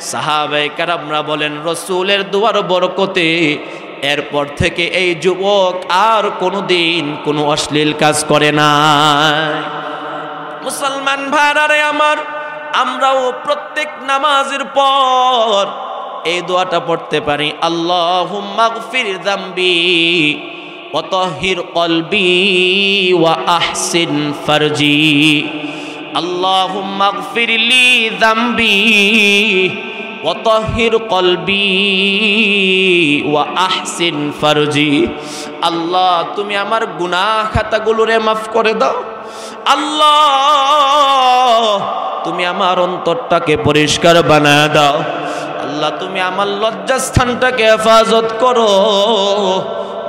সাহাবায়ে কেরামরা বলেন, রাসূলের দোয়ার বরকতে এরপর থেকে এই যুবক আর কোনোদিন কোনো অশ্লীল কাজ করে না। মুসলমান ভাইরা আমার, আমরাও প্রত্যেক নামাজের পর এই দোয়াটা পড়তে পারি, আল্লাহুম্মা গফির যামবি ওয়া তাহির কলবি ওয়া আহসিন ফারজি, আল্লাহুম্মা গফিরলি যামবি ওয়া তাহির কলবি ওয়া আহসিন ফারজি, আল্লাহ তুমি আমার গুনাহ খাতাগুলোরে মাফ করে দাও, আল্লাহ তুমি আমার অন্তরটাকে পরিষ্কার বানায় দাও। আল্লাহ তুমি আমার লজ্জাস্থানটাকে হেফাজত করো।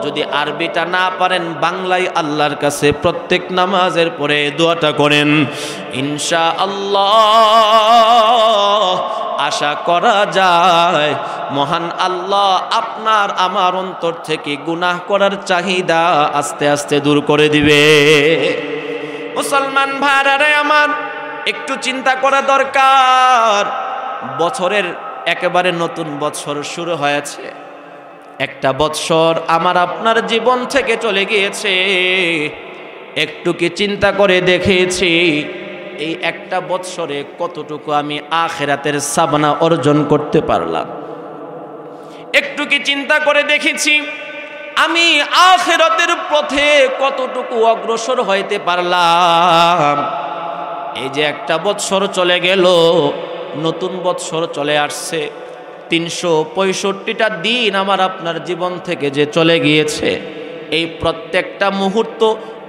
যদি আরবিটা না পারেন বাংলায় আল্লাহর কাছে প্রত্যেক নামাজের পরে দোয়াটা করেন, ইনশাআল্লাহ আশা করা যায় মহান আল্লাহ আপনার আমার অন্তর থেকে গুনাহ করার চাহিদা আস্তে আস্তে দূর করে দিবে। মুসলমান ভাইরা আমার একটু চিন্তা করা দরকার। বছরের একেবারে নতুন বছর শুরু হয়েছে, একটা বছর আমার আপনার জীবন থেকে চলে গিয়েছে। একটু কি চিন্তা করে দেখেছি এই একটা বছরে কতটুকু আমি আখিরাতের সাবনা অর্জন করতে পারলাম? একটু কি চিন্তা করে দেখেছি আমি আখিরাতের পথে কতটুকু অগ্রসর হইতে পারলাম? এই যে একটা বছর চলে গেল, নতুন বছর চলে আসছে, 365টা দিন আমার আপনার জীবন থেকে যে চলে গিয়েছে, এই প্রত্যেকটা মুহূর্ত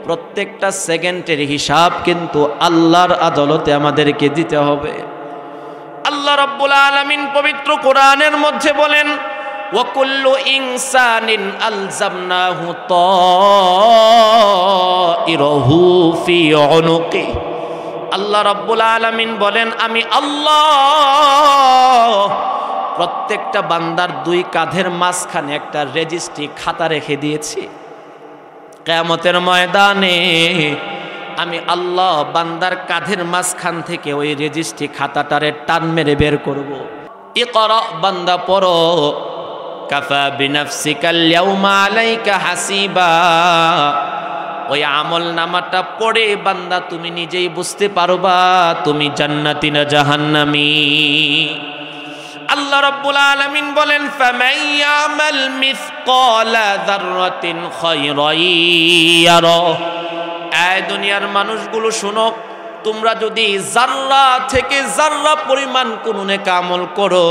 প্রত্যেকটা সেকেন্ডের হিসাব কিন্তু আল্লাহর আদালতে আমাদেরকে দিতে হবে। আল্লাহ রাব্বুল আলামিন পবিত্র কোরআনের মধ্যে বলেন, ওয়াকুল্লু ইনসানিন আলজামনাহু তাইরাহু ফি উনুকি। আল্লাহ রাব্বুল আলামিন বলেন, আমি আল্লাহ প্রত্যেকটা বান্দার দুই কাঁধের মাঝখানে একটা রেজিস্ট্রি খাতা রেখে দিয়েছি। কিয়ামতের ময়দানে আমি আল্লাহ বান্দার কাঁধের মাঝখান থেকে ওই রেজিস্ট্রি খাতাটারে টান মেরে বের করব। ইকরা বান্দা পড়ো, কাফা বিনাফসিকাল ইয়াউমা আলাইকা হাসিবা। ওই আমল নামাটা পড়ে বান্দা তুমি নিজেই বুঝতে পারবা তুমি জান্নাতি না জাহান্নামী। আল্লাহ রাব্বুল আলামিন বলেন, ফামান ইয়ামাল মিসকালা যাররাতিন খায়রান ইয়ারা। এই দুনিয়ার মানুষগুলো শোনো, তোমরা যদি যাররা থেকে যাররা পরিমাণ কোন নেক আমল করো,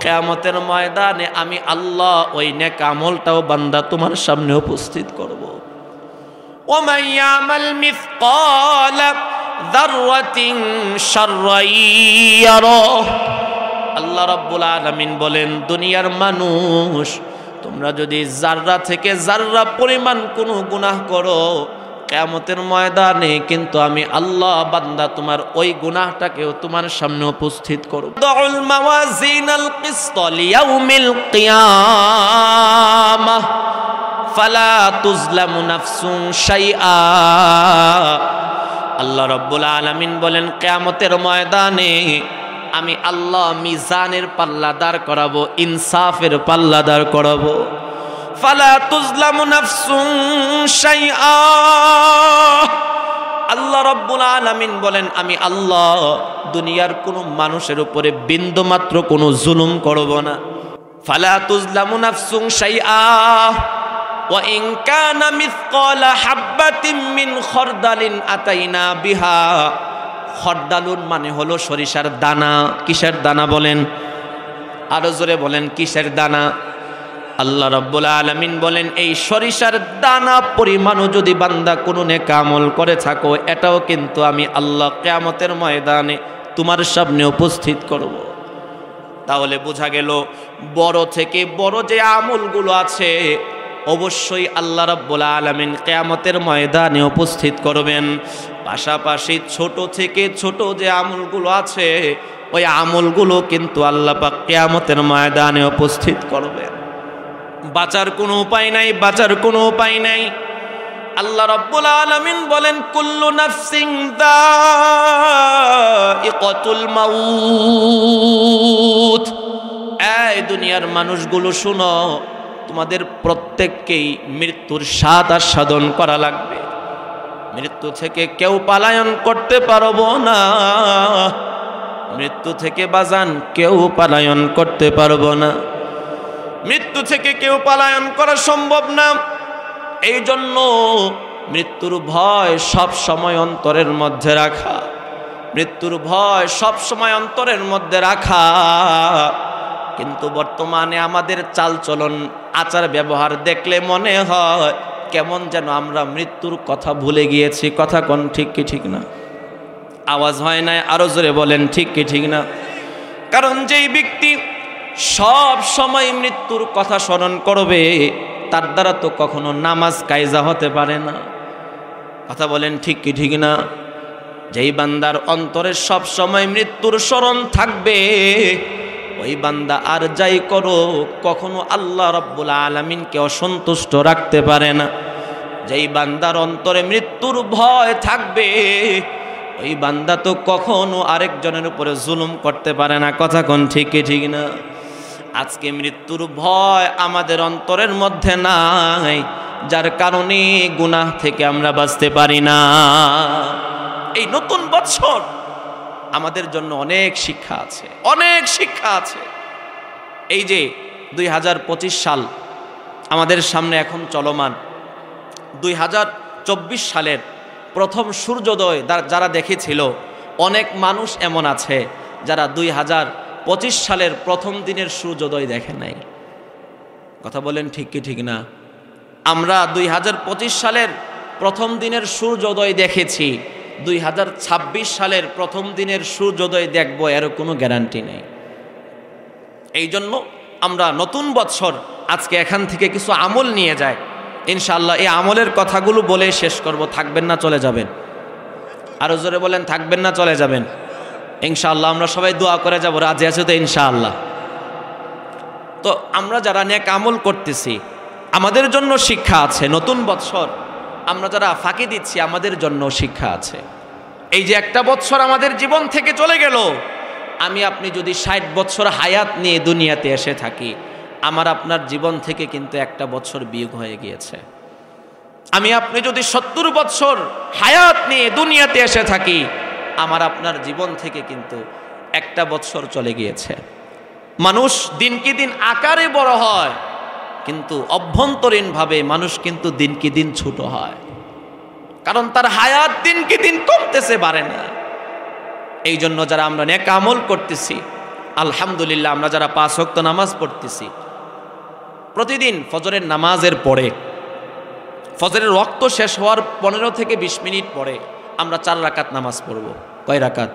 কিয়ামতের ময়দানে আমি আল্লাহ ওই নেক আমলটাও বান্দা তোমার সামনে উপস্থিত করব। ওমান ইয়ামাল মিসকালা যাররাতিন শাররান ইয়ারা। আল্লাহ রাব্বুল আলামিন বলেন, দুনিয়ার মানুষ তোমরা যদি যাররা থেকে যাররা পরিমাণ কোনো গুনাহ করো, কিয়ামতের ময়দানে কিন্তু আমি আল্লাহ বান্দা তোমার ওই গুনাহটাকেও তোমার সামনে উপস্থিত করব। দাউল মাওয়াজিনাল কিসত লিয়াউমিল কিয়ামাহ ফালা তুজলামু নাফসুন শাইআ। আল্লাহ রাব্বুল আলামিন বলেন, কিয়ামতের ময়দানে আমি আল্লাহ মিজানের পাল্লা দাঁড় করাবো, ইনসাফের পাল্লা দাঁড় করাবো। ফালা তুজলামু নাফসুন শাইআ। আল্লাহ রাব্বুল আলামিন বলেন, আমি আল্লাহ দুনিয়ার কোনো মানুষের উপরে বিন্দু মাত্র কোনো জুলুম করব না। ফালা তুজলামু নাফসুন শাইআ ওয়া ইন কানা মিসকালা হাববাতিন মিন খারদালিন আতাইনা বিহা। খরদালুন মানে হলো সরিষার দানা। কিসের দানা বলেন? আরো জোরে বলেন, কিসের দানা? আল্লাহ রাব্বুল আলামিন বলেন, এই সরিষার দানা পরিমাণও যদি বান্দা কোনো নেক আমল করে থাকো, এটাও কিন্তু আমি আল্লাহ কিয়ামতের ময়দানে তোমার সামনে উপস্থিত করব। তাহলে বোঝা গেল বড় থেকে বড় যে আমলগুলো আছে অবশ্যই আল্লাহ রাব্বুল আলামিন কিয়ামতের ময়দানে উপস্থিত করবেন। পাশাপাশি ছোট থেকে ছোট যে আমলগুলো আছে ওই আমলগুলো কিন্তু আল্লাহ পাক কিয়ামতের ময়দানে উপস্থিত করবেন। বাঁচার কোনো উপায় নাই, বাঁচার কোনো উপায় নাই। আল্লাহ রাব্বুল আলামিন বলেন, কুল্লু নাফসিন যায়িকাতুল মাউত। এই দুনিয়ার মানুষগুলো শুনো, তোমাদের প্রত্যেককেই মৃত্যুর স্বাদ আস্বাদন করা লাগবে। মৃত্যু থেকে কেউ পলায়ন করতে পারবো না। মৃত্যু থেকে বাজান কেউ পলায়ন করতে পারবো না। মৃত্যু থেকে কেউ পলায়ন করা সম্ভব না। এই জন্য মৃত্যুর ভয় সব সময় অন্তরের মধ্যে রাখা, মৃত্যুর ভয় সব সময় অন্তরের মধ্যে রাখা। কিন্তু বর্তমানে আমাদের চালচলন আচার ব্যবহার দেখলে মনে হয় কেমন যেন আমরা মৃত্যুর কথা ভুলে গিয়েছি। কথা কোন ঠিক কি ঠিক না? আওয়াজ হয় না, আরো জোরে বলেন ঠিক কি ঠিক না? কারণ যেই ব্যক্তি সব সময় মৃত্যুর কথা স্মরণ করবে, তার দ্বারা তো কখনো নামাজ কায়জা হতে পারে না। কথা বলেন ঠিক কি ঠিক না? যেই বান্দার অন্তরে সব সময় মৃত্যুর স্মরণ থাকবে, ওই বান্দা আর যাই করো কখনো আল্লাহ রাব্বুল আলামিনকে অসন্তুষ্ট রাখতে পারে না। যেই বান্দার অন্তরে মৃত্যুর ভয় থাকবে, ওই বান্দা তো কখনো আরেকজনের উপরে জুলুম করতে পারে না। কথা কোন ঠিক কি ঠিক না? আজকে মৃত্যুর ভয় আমাদের অন্তরের মধ্যে নাই, যার কারণে গুনাহ থেকে আমরা বাঁচতে পারি না। এই নতুন বছর আমাদের জন্য অনেক শিক্ষা আছে, অনেক শিক্ষা আছে। এই যে 2025 সাল আমাদের সামনে এখন চলমান, 2024 সালের প্রথম সূর্যোদয় যারা দেখেছিল, অনেক মানুষ এমন আছে যারা 2025 সালের প্রথম দিনের সূর্যোদয় দেখে নাই। কথা বলেন ঠিক কি ঠিক না? আমরা 2025 সালের প্রথম দিনের সূর্যোদয় দেখেছি, 2026 সালের প্রথম দিনের সূর্যোদয় দেখব এর কোনো গ্যারান্টি নেই। এই জন্য আমরা নতুন বছর আজকে এখান থেকে কিছু আমল নিয়ে যাই ইনশাআল্লাহ। এই আমলের কথাগুলো বলে শেষ করব। থাকবেন না চলে যাবেন? আরো জোরে বলেন, থাকবেন না চলে যাবেন? ইনশাআল্লাহ আমরা সবাই দোয়া করে যাব, রাজি আছে তো ইনশাআল্লাহ? তো আমরা যারা নেক আমল করতেছি আমাদের জন্য শিক্ষা আছে। নতুন বছর আমরা যারা ফাঁকি দিচ্ছি আমাদের জন্য শিক্ষা আছে। এই যে একটা বছর আমাদের জীবন থেকে চলে গেল, আমি আপনি যদি 60 বছর হায়াত নিয়ে দুনিয়াতে এসে থাকি, আমার আপনার জীবন থেকে কিন্তু একটা বছর বিয়োগ হয়ে গিয়েছে। আমি আপনি যদি 70 বছর হায়াত নিয়ে দুনিয়াতে এসে থাকি, আমার আপনার জীবন থেকে কিন্তু একটা বছর চলে গিয়েছে। মানুষ দিনকে দিন আকারে বড় হয়, কিন্তু অভ্যন্তরীণভাবে মানুষ কিন্তু দিনকে দিন ছোট হয়, কারণ তার হায়াত দিনকে দিন কমতেছে, বাড়ে না। এই জন্য যারা আমরা নেক আমল করতেছি, আলহামদুলিল্লাহ, আমরা যারা 5 ওয়াক্ত নামাজ পড়তেছি, প্রতিদিন ফজরের নামাজের পরে, ফজরের ওয়াক্ত শেষ হওয়ার 15 থেকে 20 মিনিট পরে আমরা 4 রাকাত নামাজ পড়ব। কয় রাকাত?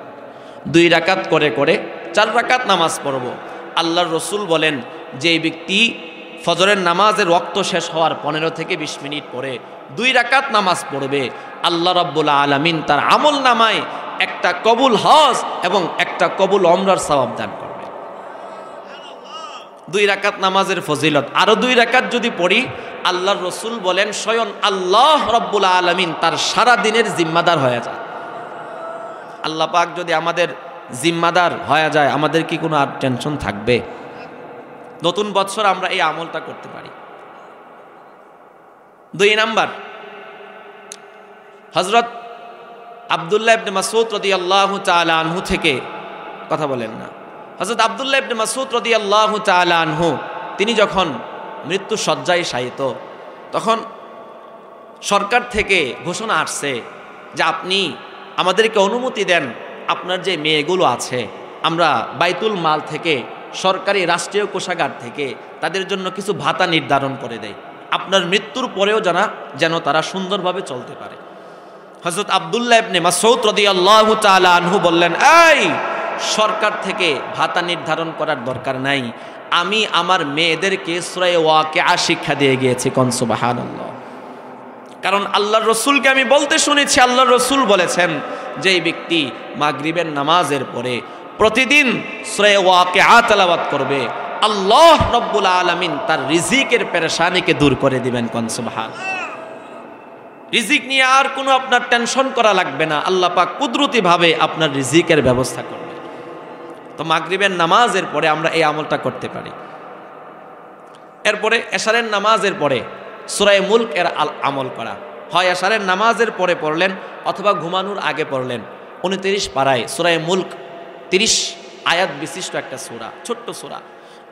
2 রাকাত করে করে 4 রাকাত নামাজ পড়ব। আল্লাহর রসুল বলেন, যে ব্যক্তি ফজরের নামাজের ওয়াক্ত শেষ হওয়ার 15 থেকে 20 মিনিট পরে 2 রাকাত নামাজ পড়বে, আল্লাহ রাব্বুল আলামিন তার আমল নামায় একটা কবুল হজ এবং একটা কবুল ওমরার সওয়াব দান করবে। 2 রাকাত নামাজের ফজিলত। আরো 2 রাকাত যদি পড়ি, আল্লাহর রসুল বলেন স্বয়ং আল্লাহ রাব্বুল আলামিন তার সারা দিনের জিম্মাদার হয়ে যায়। আল্লাহ পাক যদি আমাদের জিম্মাদার হয়ে যায়, আমাদের কি কোনো আর টেনশন থাকবে? নতুন বছর আমরা এই আমলটা করতে পারি। 2 নাম্বার, হযরত আব্দুল্লাহ ইবনে মাসউদ রাদিয়াল্লাহু তাআলা আনহু থেকে, কথা বলেন না, হযরত আব্দুল্লাহ ইবনে মাসউদ রাদিয়াল্লাহু তাআলা আনহু তিনি যখন মৃত্যু শয্যায় শায়িত, তখন সরকার থেকে ঘোষণা আসছে যে আপনি আমাদেরকে অনুমতি দেন, আপনার যে মেয়েগুলো আছে আমরা বাইতুল মাল থেকে, সরকারি রাষ্ট্রীয় কোষাগার থেকে তাদের জন্য কিছু ভাতা নির্ধারণ করে দেয়, আপনার মৃত্যুর পরেও যেন তারা সুন্দরভাবে চলতে পারে। হযরত আব্দুল্লাহ ইবনে মাসউদ রাদিয়াল্লাহু তাআলা আনহু বললেন, এই সরকার থেকে ভাতা নির্ধারণ করার দরকার নাই, আমি আমার মেয়েদেরকে সূরা ওয়াকিআ শিক্ষা দিয়ে গিয়েছি। কোন সুবহানাল্লাহ। কারণ আল্লাহর রসুলকে আমি বলতে শুনেছি, আল্লাহর রসুল বলেছেন, যেই ব্যক্তি মাগরিবের নামাজের পরে প্রতিদিন সূরা ওয়াকিআ তেলাওয়াত করবে, আল্লাহ রাব্বুল আলামিন তার রিজিকের পেরেশানিকে দূর করে দিবেন। কোন সুবহানাল্লাহ। রিজিক নিয়ে আর কোনো আপনার টেনশন করা লাগবে না, আল্লাহ পাক কুদরতি ভাবে আপনার রিজিকের ব্যবস্থা করবে। তো মাগরিবের নামাজের পরে আমরা এই আমলটা করতে পারি। এরপরে এশারের নামাজের পরে সূরা মুলক এর আমল করা হয়। এশারের নামাজের পরে পড়লেন অথবা ঘুমানোর আগে পড়লেন। 29 পারায় সূরা মুলক 30 আয়াত বিশিষ্ট একটা সূরা, ছোট্ট সূরা।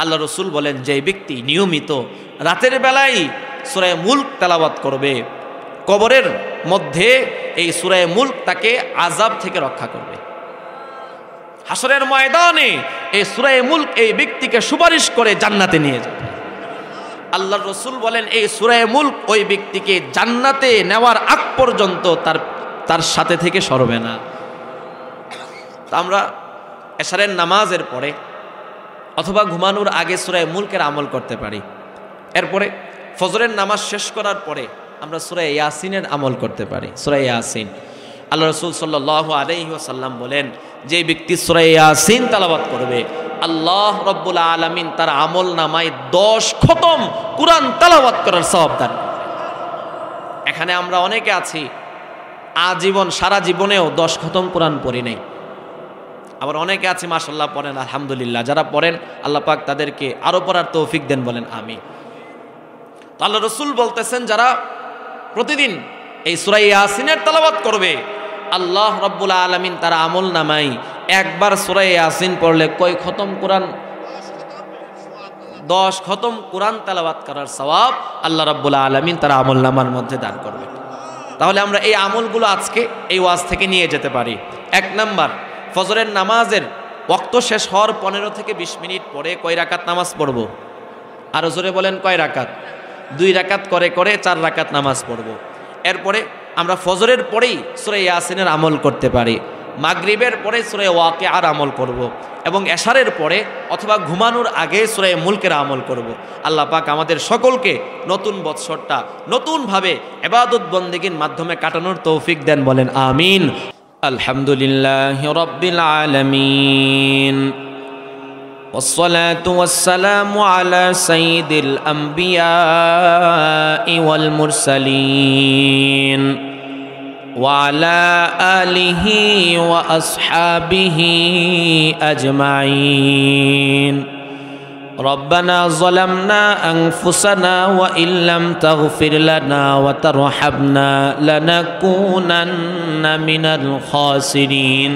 আল্লাহ রসুল বলেন, যে ব্যক্তি নিয়মিত রাতের বেলায় সূরা মুলক তেলাওয়াত করবে, কবরের মধ্যে এই সূরা মুলক তাকে আযাব থেকে রক্ষা করবে। হাসরের ময়দানে এই সূরা মুলক এই ব্যক্তিকে সুপারিশ করে জান্নাতে নিয়ে যাবে। আল্লাহর রসুল বলেন, এই সূরা মুলক ওই ব্যক্তিকে জান্নাতে নেওয়ার আগ পর্যন্ত তার সাথে থেকে সরবে না। তা আমরা এশারের নামাজের পরে অথবা ঘুমানোর আগে সূরা মুলকের আমল করতে পারি। এরপরে ফজরের নামাজ শেষ করার পরে আমরা সূরা ইয়াসিনের আমল করতে পারি। সূরা ইয়াসিন, আল্লাহ রাসূল সাল্লাল্লাহু আলাইহি ওয়াসাল্লাম বলেন, যে ব্যক্তি সূরা ইয়াসিন তেলাওয়াত করবে আল্লাহ রাব্বুল আলামিন তার আমল নামায় 10 খতম কুরআন তেলাওয়াত করার সওয়াব দান করবেন। এখানে আমরা অনেকে আছি আজীবন সারা জীবনেও 10 খতম কুরআন পড়ি নাই। আবার অনেকে আছে মাশাআল্লাহ পড়েন, আলহামদুলিল্লাহ। যারা পড়েন আল্লাহ পাক তাদেরকে আরো পড়ার তৌফিক দেন, বলেন আমিন। তো আল্লাহ রাসূল বলতেছেন, যারা প্রতিদিন এই সূরা ইয়াসিনের তেলাওয়াত করবে আল্লাহ রাব্বুল আলামিন তার আমল নামাই একবার সূরা ইয়াসিন পড়লে কয় খতম কোরআন? 10 খতম কোরআন তেলাওয়াত করার সওয়াব আল্লাহ রাব্বুল আলামিন তার আমল নামার মধ্যে দান করবে। তাহলে আমরা এই আমলগুলো আজকে এই ওয়াজ থেকে নিয়ে যেতে পারি। 1 নাম্বার, ফজরের নামাজের ওয়াক্ত শেষ হওয়ার 15 থেকে 20 মিনিট পরে কয় রাকাত নামাজ পড়ব? আরো জোরে বলেন, কয় রাকাত? 2 রাকাত করে করে 4 রাকাত নামাজ পড়ব। এরপরে আমরা ফজরের পরেই সূরা ইয়াসিনের আমল করতে পারি, মাগরিবের পরে সূরা ওয়াকিআর আমল করব, এবং এশারের পরে অথবা ঘুমানোর আগে সূরা মুলকের আমল করব। আল্লাহ পাক আমাদের সকলকে নতুন বৎসরটা নতুনভাবে ইবাদত বন্দেগীর মাধ্যমে কাটানোর তৌফিক দেন, বলেন আমিন। আলহামদুলিল্লাহি রাব্বিল আলামিন, والصلاة والسلام على سيد الأنبياء والمرسلين وعلى آله وأصحابه أجمعين. ربنا ظلمنا أنفسنا وإن لم تغفر لنا وترحمنا لنكونن من الخاسرين.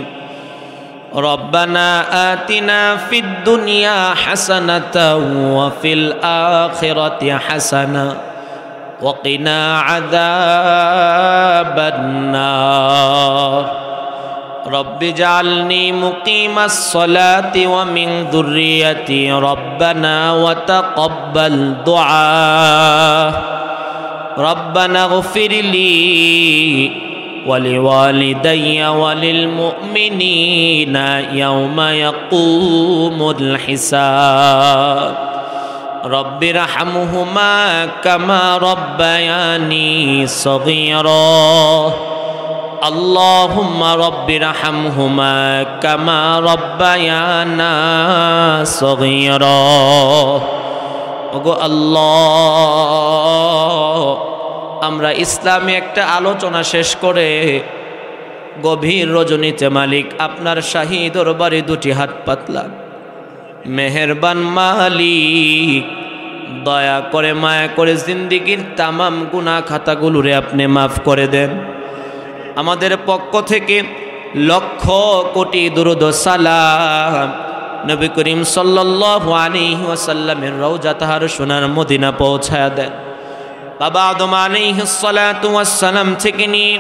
ربنا آتنا في الدنيا حسنة وفي الآخرة حسنة وقنا عذاب النار. رب اجعلني مقيم الصلاة ومن ذريتي ربنا وتقبل دعاء. ربنا اغفر لي ولوالدي وللمؤمنين يوم يقوم الحساب. رب ارحمهما كما ربياني صغيرا. اللهم رب ارحمهما كما ربيانا صغيرا. الله আমরা ইসলামে একটা আলোচনা শেষ করে গভীর রজনীতে মালিক আপনার শাহী দরবারে 2টি হাত পাতলাম। মেহেরবান মালিক, দয়া করে মায়া করে জিন্দেগীর তামাম গুনাহ খাতাগুলোরে আপনি মাফ করে দেন। আমাদের পক্ষ থেকে লক্ষ কোটি দুরূদ ও সালাম নবী করিম সাল্লাল্লাহু আলাইহি ওয়াসাল্লামের রওজা তাহার সোনার মদিনা পৌঁছায়া দেন। বাবা আদম আলাইহিস সালাতু ওয়াস সালাম থেকে নিয়ে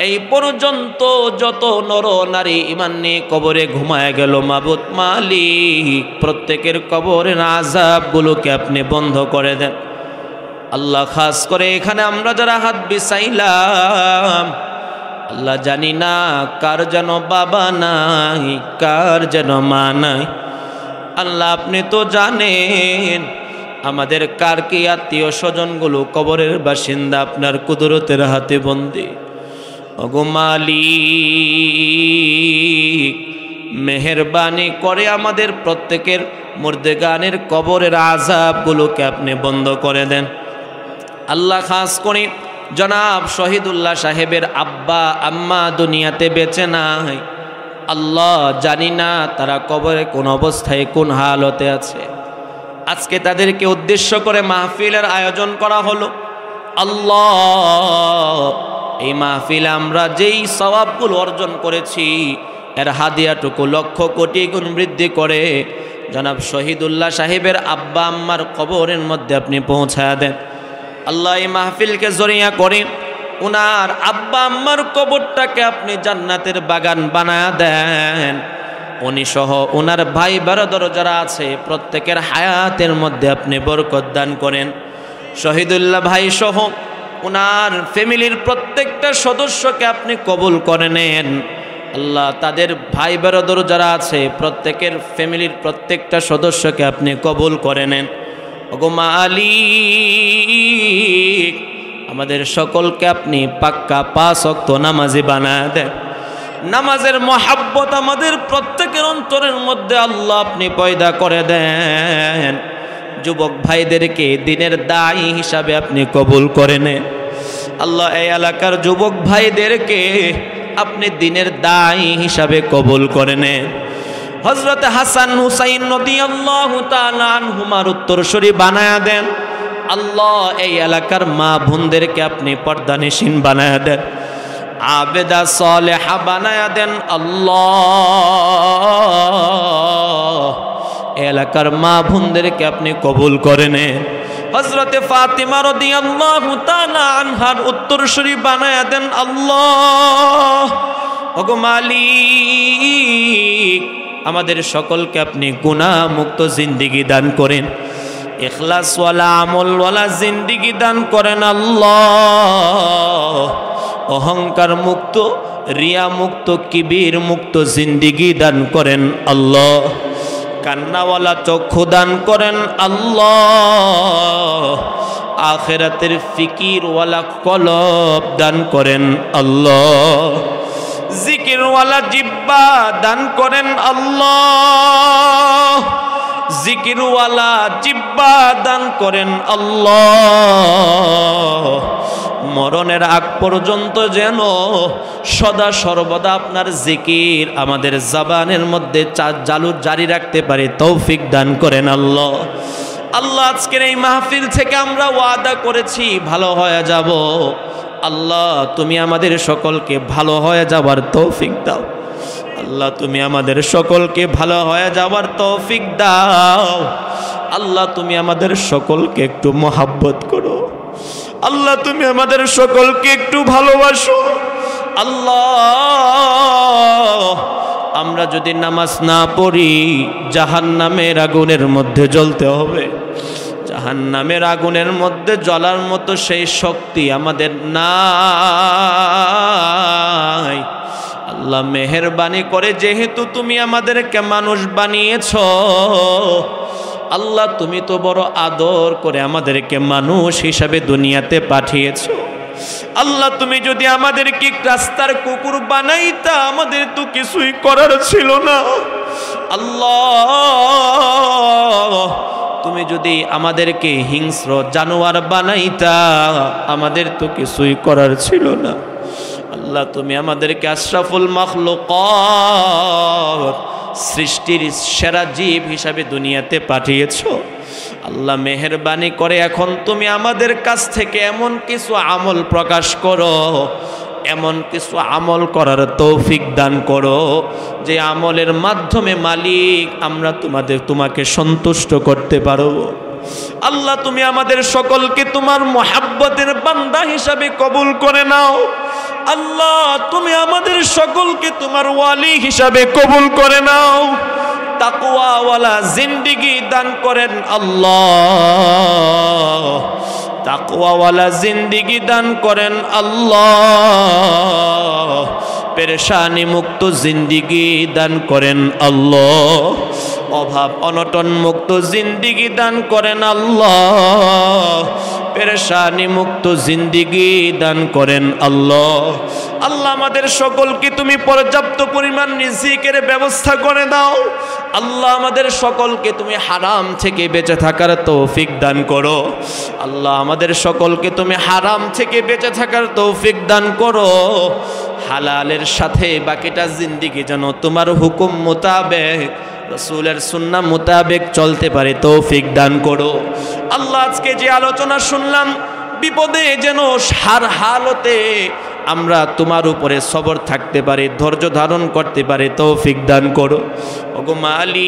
এই পর্যন্ত যত নর নারী ঈমান নিয়ে কবরে ঘুমায় গেল, মাবুদ মালিক প্রত্যেকের কবরের আযাবগুলোকে আপনি বন্ধ করে দেন। আল্লাহ, খাস করে এখানে আমরা যারা হাত বিছাইলাম, আল্লাহ জানি না কার যেন বাবা নাই, কার যেন মা নাই। আল্লাহ আপনি তো জানেন আমাদের কার কি আত্মীয় স্বজনগুলো কবরের বাসিন্দা আপনার কুদরতের হাতে বন্দী। ওগো মালিক, মেহেরবানি করে আমাদের প্রত্যেকের মুর্দেগানের কবরের আযাবগুলোকে আপনি বন্ধ করে দেন। আল্লাহ, খাস করে জনাব শহীদুল্লাহ সাহেবের আব্বা আম্মা দুনিয়াতে বেঁচে নাই। আল্লাহ জানি না তারা কবরে কোন অবস্থায় কোন হালতে আছে। আজকে তাদেরকে উদ্দেশ্য করে মাহফিলের আয়োজন করা হলো। আল্লাহ, এই মাহফিলে আমরা যেই সওয়াবগুলো অর্জন করেছি এর হাদিয়াটুকু লক্ষ কোটি গুণ বৃদ্ধি করে জনাব শহীদুল্লাহ সাহেবের আব্বা আম্মার কবরের মধ্যে আপনি পৌঁছায়া দেন। আল্লাহ, এই মাহফিলকে জরিয়া করে উনার আব্বা আম্মার কবরটাকে আপনি জান্নাতের বাগান বানায়া দেন। উনি সহ উনার ভাই বারাদর যারা আছে প্রত্যেকের হায়াতের মধ্যে আপনি বরকত দান করেন। শহীদুল্লাহ ভাই সহ উনার ফ্যামিলির প্রত্যেকটা সদস্যকে আপনি কবুল করে নেন। আল্লাহ তাদের ভাই বেরাদর যারা আছে প্রত্যেকের ফ্যামিলির প্রত্যেকটা সদস্যকে আপনি কবুল করে নেন। ওগো মালিক, আমাদের সকলকে আপনি পাক্কা 5 ওয়াক্ত নামাজি বানায় দেন। নামাজের মহাব্বত আমাদের প্রত্যেকের অন্তরের মধ্যে আল্লাহ আপনি পয়দা করে দেন। যুবক ভাইদেরকে দিনের দায়ী হিসাবে আপনি কবুল করে নেন। আল্লাহ এই এলাকার যুবক ভাইদেরকে আপনি দিনের দায়ী হিসাবে কবুল করে নেন। হযরত হাসান হুসাইন রাদিয়াল্লাহু তাআলা আনহুমার উত্তরসূরি বানায়া দেন। আল্লাহ এই এলাকার মা বোনদেরকে আপনি পর্দানিশীন বানায়া দেন, আবেদা সালেহা বানায়া দেন। আল্লাহ এলাকার মা বোনদেরকে আপনি কবুল করে নেন। হযরতে ফাতিমা রাদিয়াল্লাহু তাআলা আনহার উত্তরসূরি বানায়া দেন। আল্লাহ ওগো মালিক, আমাদের সকলকে আপনি গুনাহ মুক্ত জিন্দেগি দান করেন, ইখলাস ওয়ালা আমল ওয়ালা জিন্দেগি দান করেন। আল্লাহ অহংকার মুক্ত, রিয়া মুক্ত, কিবির মুক্ত জিন্দেগি দান করেন। আল্লাহ কান্নাওয়ালা চক্ষু দান করেন। আল্লাহ আখিরাতের ফিকিরওয়ালা কলব দান করেন। আল্লাহ জিকিরওয়ালা জিহ্বা দান করেন। আল্লাহ জিকিরওয়ালা জিহ্বা দান করেন। আল্লাহ মরণের আগ পর্যন্ত যেন সদা সর্বদা আপনার জিকির আমাদের জবানের মধ্যে জারি রাখতে পারে তৌফিক দান করেন। আল্লাহ আল্লাহ আজকের এই মাহফিল থেকে আমরা ওয়াদা করেছি ভালো হয়ে যাব। আল্লাহ তুমি আমাদের সকলকে ভালো হয়ে যাওয়ার তৌফিক দাও। আল্লাহ তুমি আমাদের সকলকে ভালো হয়ে যাওয়ার তৌফিক দাও। আল্লাহ তুমি আমাদের সকলকে একটু মহাব্বত করো। আল্লাহ তুমি আমাদের সকলকে একটু ভালোবাসো। আল্লাহ আমরা যদি নামাজ না পড়ি জাহান্নামের আগুনের মধ্যে জ্বলতে হবে। জাহান্নামের আগুনের মধ্যে জ্বলার মতো সেই শক্তি আমাদের নাই। আল্লাহ মেহেরবানি করে যেহেতু তুমি আমাদেরকে মানুষ বানিয়েছো, আল্লাহ তুমি তো বড় আদর করে আমাদেরকে মানুষ হিসাবে দুনিয়াতে পাঠিয়েছো। আল্লাহ তুমি যদি আমাদেরকে রাস্তার কুকুর বানাইতা আমাদের তো কিছুই করার ছিল না। আল্লাহ তুমি যদি আমাদেরকে হিংস্র জানোয়ার বানাইতা আমাদের তো কিছুই করার ছিল না। আল্লাহ তুমি আমাদেরকে আশরাফুল মাখলুকাত সৃষ্টির সেরা জীব হিসাবে দুনিয়াতে পাঠিয়েছো। আল্লাহ মেহেরবানি করে এখন তুমি আমাদের কাছ থেকে এমন কিছু আমল প্রকাশ করো, এমন কিছু আমল করার তৌফিক দান করো যে আমলের মাধ্যমে মালিক আমরা তোমাকে সন্তুষ্ট করতে পারো। আল্লাহ তুমি আমাদের সকলকে তোমার মুহাব্বতের বান্দা হিসাবে কবুল করে নাও। আল্লাহ তুমি আমাদের সকলকে তোমার ওয়ালি হিসাবে কবুল করে নাও। তাকওয়াওয়ালা জিন্দেগি দান করেন। আল্লাহ তাকওয়াওয়ালা জিন্দেগি দান করেন। আল্লাহ পেরেশানি মুক্ত জিন্দেগি দান করেন। আল্লাহ অভাব অনটন মুক্ত জিন্দেগি দান করেন। আল্লাহ পেরেশানি মুক্ত জিন্দেগি দান করেন। আল্লাহ আল্লাহ আমাদের সকলকে তুমি পর্যাপ্ত পরিমাণ রিজিকের ব্যবস্থা করে দাও। আল্লাহ আমাদের সকলকে তুমি হারাম থেকে বেঁচে থাকার তৌফিক দান করো। আল্লাহ আমাদের সকলকে তুমি হারাম থেকে বেঁচে থাকার তৌফিক দান করো। হালালের সাথে বাকিটা জিন্দেগি যেন তোমার হুকুম মোতাবেক রাসূলের সুন্নাহ মোতাবেক চলতে পারে তৌফিক দান করো। আল্লাহ আজকে যে আলোচনা শুনলাম বিপদে যেন হার হালতে আমরা তোমার উপরে সবর থাকতে পারি, ধৈর্য ধারণ করতে পারি তৌফিক দান করো। ওগো মালিক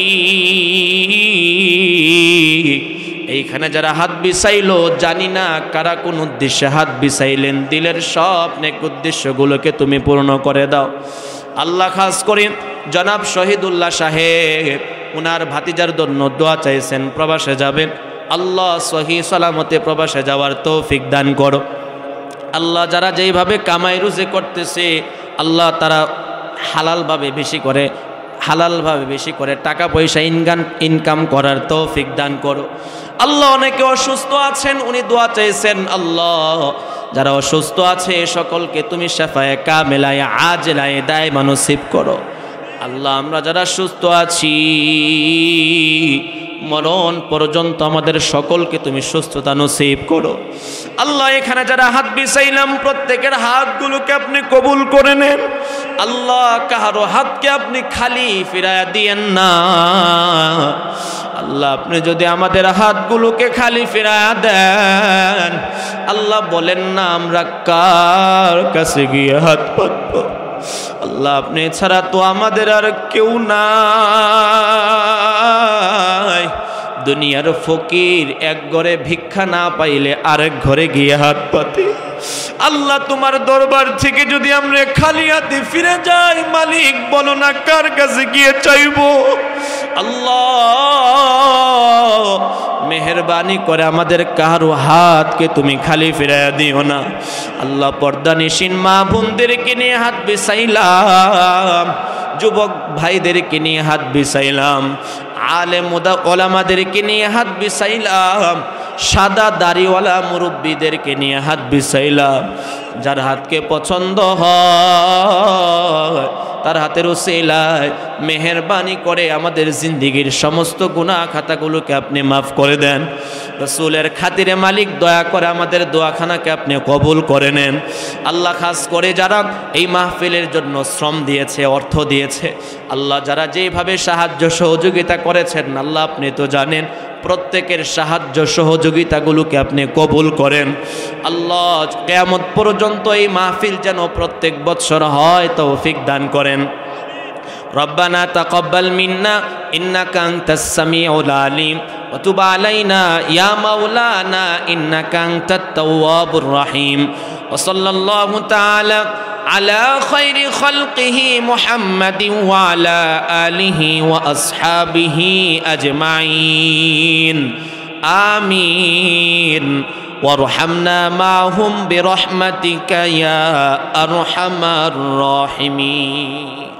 এইখানে যারা হাত বিছাইলো জানি না কারা কোন উদ্দেশ্যে হাত বিছাইলেন, দিলের সব নেক উদ্দেশ্যগুলোকে তুমি পূর্ণ করে দাও। আল্লাহ খাস করে জনাব শহীদুল্লাহ সাহেব উনার ভাতিজার জন্য দোয়া চাইছেন, প্রবাসে যাবেন। আল্লাহ সহি সালামতে প্রবাসে যাওয়ার তৌফিক দান করো। আল্লাহ যারা যেইভাবে কামাই রুজি করতেছে আল্লাহ তারা হালালভাবে বেশি করে টাকা পয়সা ইনকাম করার তৌফিক দান করো। আল্লাহ অনেকে অসুস্থ আছেন, উনি দোয়া চাইছেন, আল্লাহ যারা অসুস্থ আছে সকলকে তুমি শাফায়ে কামিলায়ে আজলায়ে দায়মা নসিব করো। আল্লাহ আমরা যারা সুস্থ আছি মরণ পর্যন্ত আমাদের সকলকে তুমি সুস্থতা নসিব করো। আল্লাহ এখানে যারা হাত বিছাইলাম প্রত্যেকের হাতগুলোকে আপনি কবুল করে নেন। আল্লাহ কাহারো হাতকে আপনি খালি ফিরায়া দিয়েন না। আল্লাহ আপনি যদি আমাদের হাতগুলোকে খালি ফিরায়া দেন, আল্লাহ বলেন না আমরা কার কাছে গিয়ে হাত পাতবো। আল্লাহ আপনি ছাড়া তো আমাদের আর কেউ নাই। দুনিয়ার ফকির এক ঘরে ভিক্ষা না পাইলে আরেক ঘরে গিয়ে হাত পাতে। আল্লাহ তোমার দরবার থেকে যদি আমরা খালি হাতে ফিরে যাই, মালিক বলো না কার কাছে গিয়ে চাইবো। আল্লাহ মেহেরবানি করে আমাদের কারো হাতকে তুমি খালি ফিরাইয়া দিও না। আল্লাহ পর্দানিশীন মা বোনদেরকে নিয়ে হাত বিছাইলাম, যুবক ভাইদেরকে নিয়ে হাত বিছাইলাম, আলেম ওলামাদেরকে নিয়ে হাত বিছাইলাম, সাদা দাড়িওয়ালা মুরব্বীদেরকে নিয়ে হাত বিছাইলাম। যার হাতকে পছন্দ হয় তার হাতের উসিলায় মেহেরবানি করে আমাদের জিন্দেগির সমস্ত গুনাহ খাতাগুলোকে আপনি মাফ করে দেন। রাসূলের খাতিরে মালিক দয়া করে আমাদের দোয়াখানাকে আপনি কবুল করে নেন। আল্লাহ খাস করে যারা এই মাহফিলের জন্য শ্রম দিয়েছে, অর্থ দিয়েছে, আল্লাহ যারা যেভাবে সাহায্য সহযোগিতা করেছেন, আল্লাহ আপনি তো জানেন, প্রত্যেকের সাহায্য সহযোগিতাগুলোকে আপনি কবুল করেন। আল্লাহ কিয়ামত পর্যন্ত এই মাহফিল যেন প্রত্যেক বৎসর হয় তৌফিক দান করেন। রব্বানা তাকাব্বাল মিন্না ইন্নাকা আনতাস সামিউল আলিম ওয়া তুব আলাইনা ইয়া মাওলানা ইন্নাকা আনতাত তাওয়াবুর রহিম ওয়া সাল্লাল্লাহু তাআলা আলা খায়রি খালকিহি মুহাম্মাদিন ওয়া আলা আলিহি ওয়া আসহাবিহি আজমাইন আমিন ওয়ারহামনা মাহুম বিরহমাতিকা ইয়া আরহামার রাহিমিন।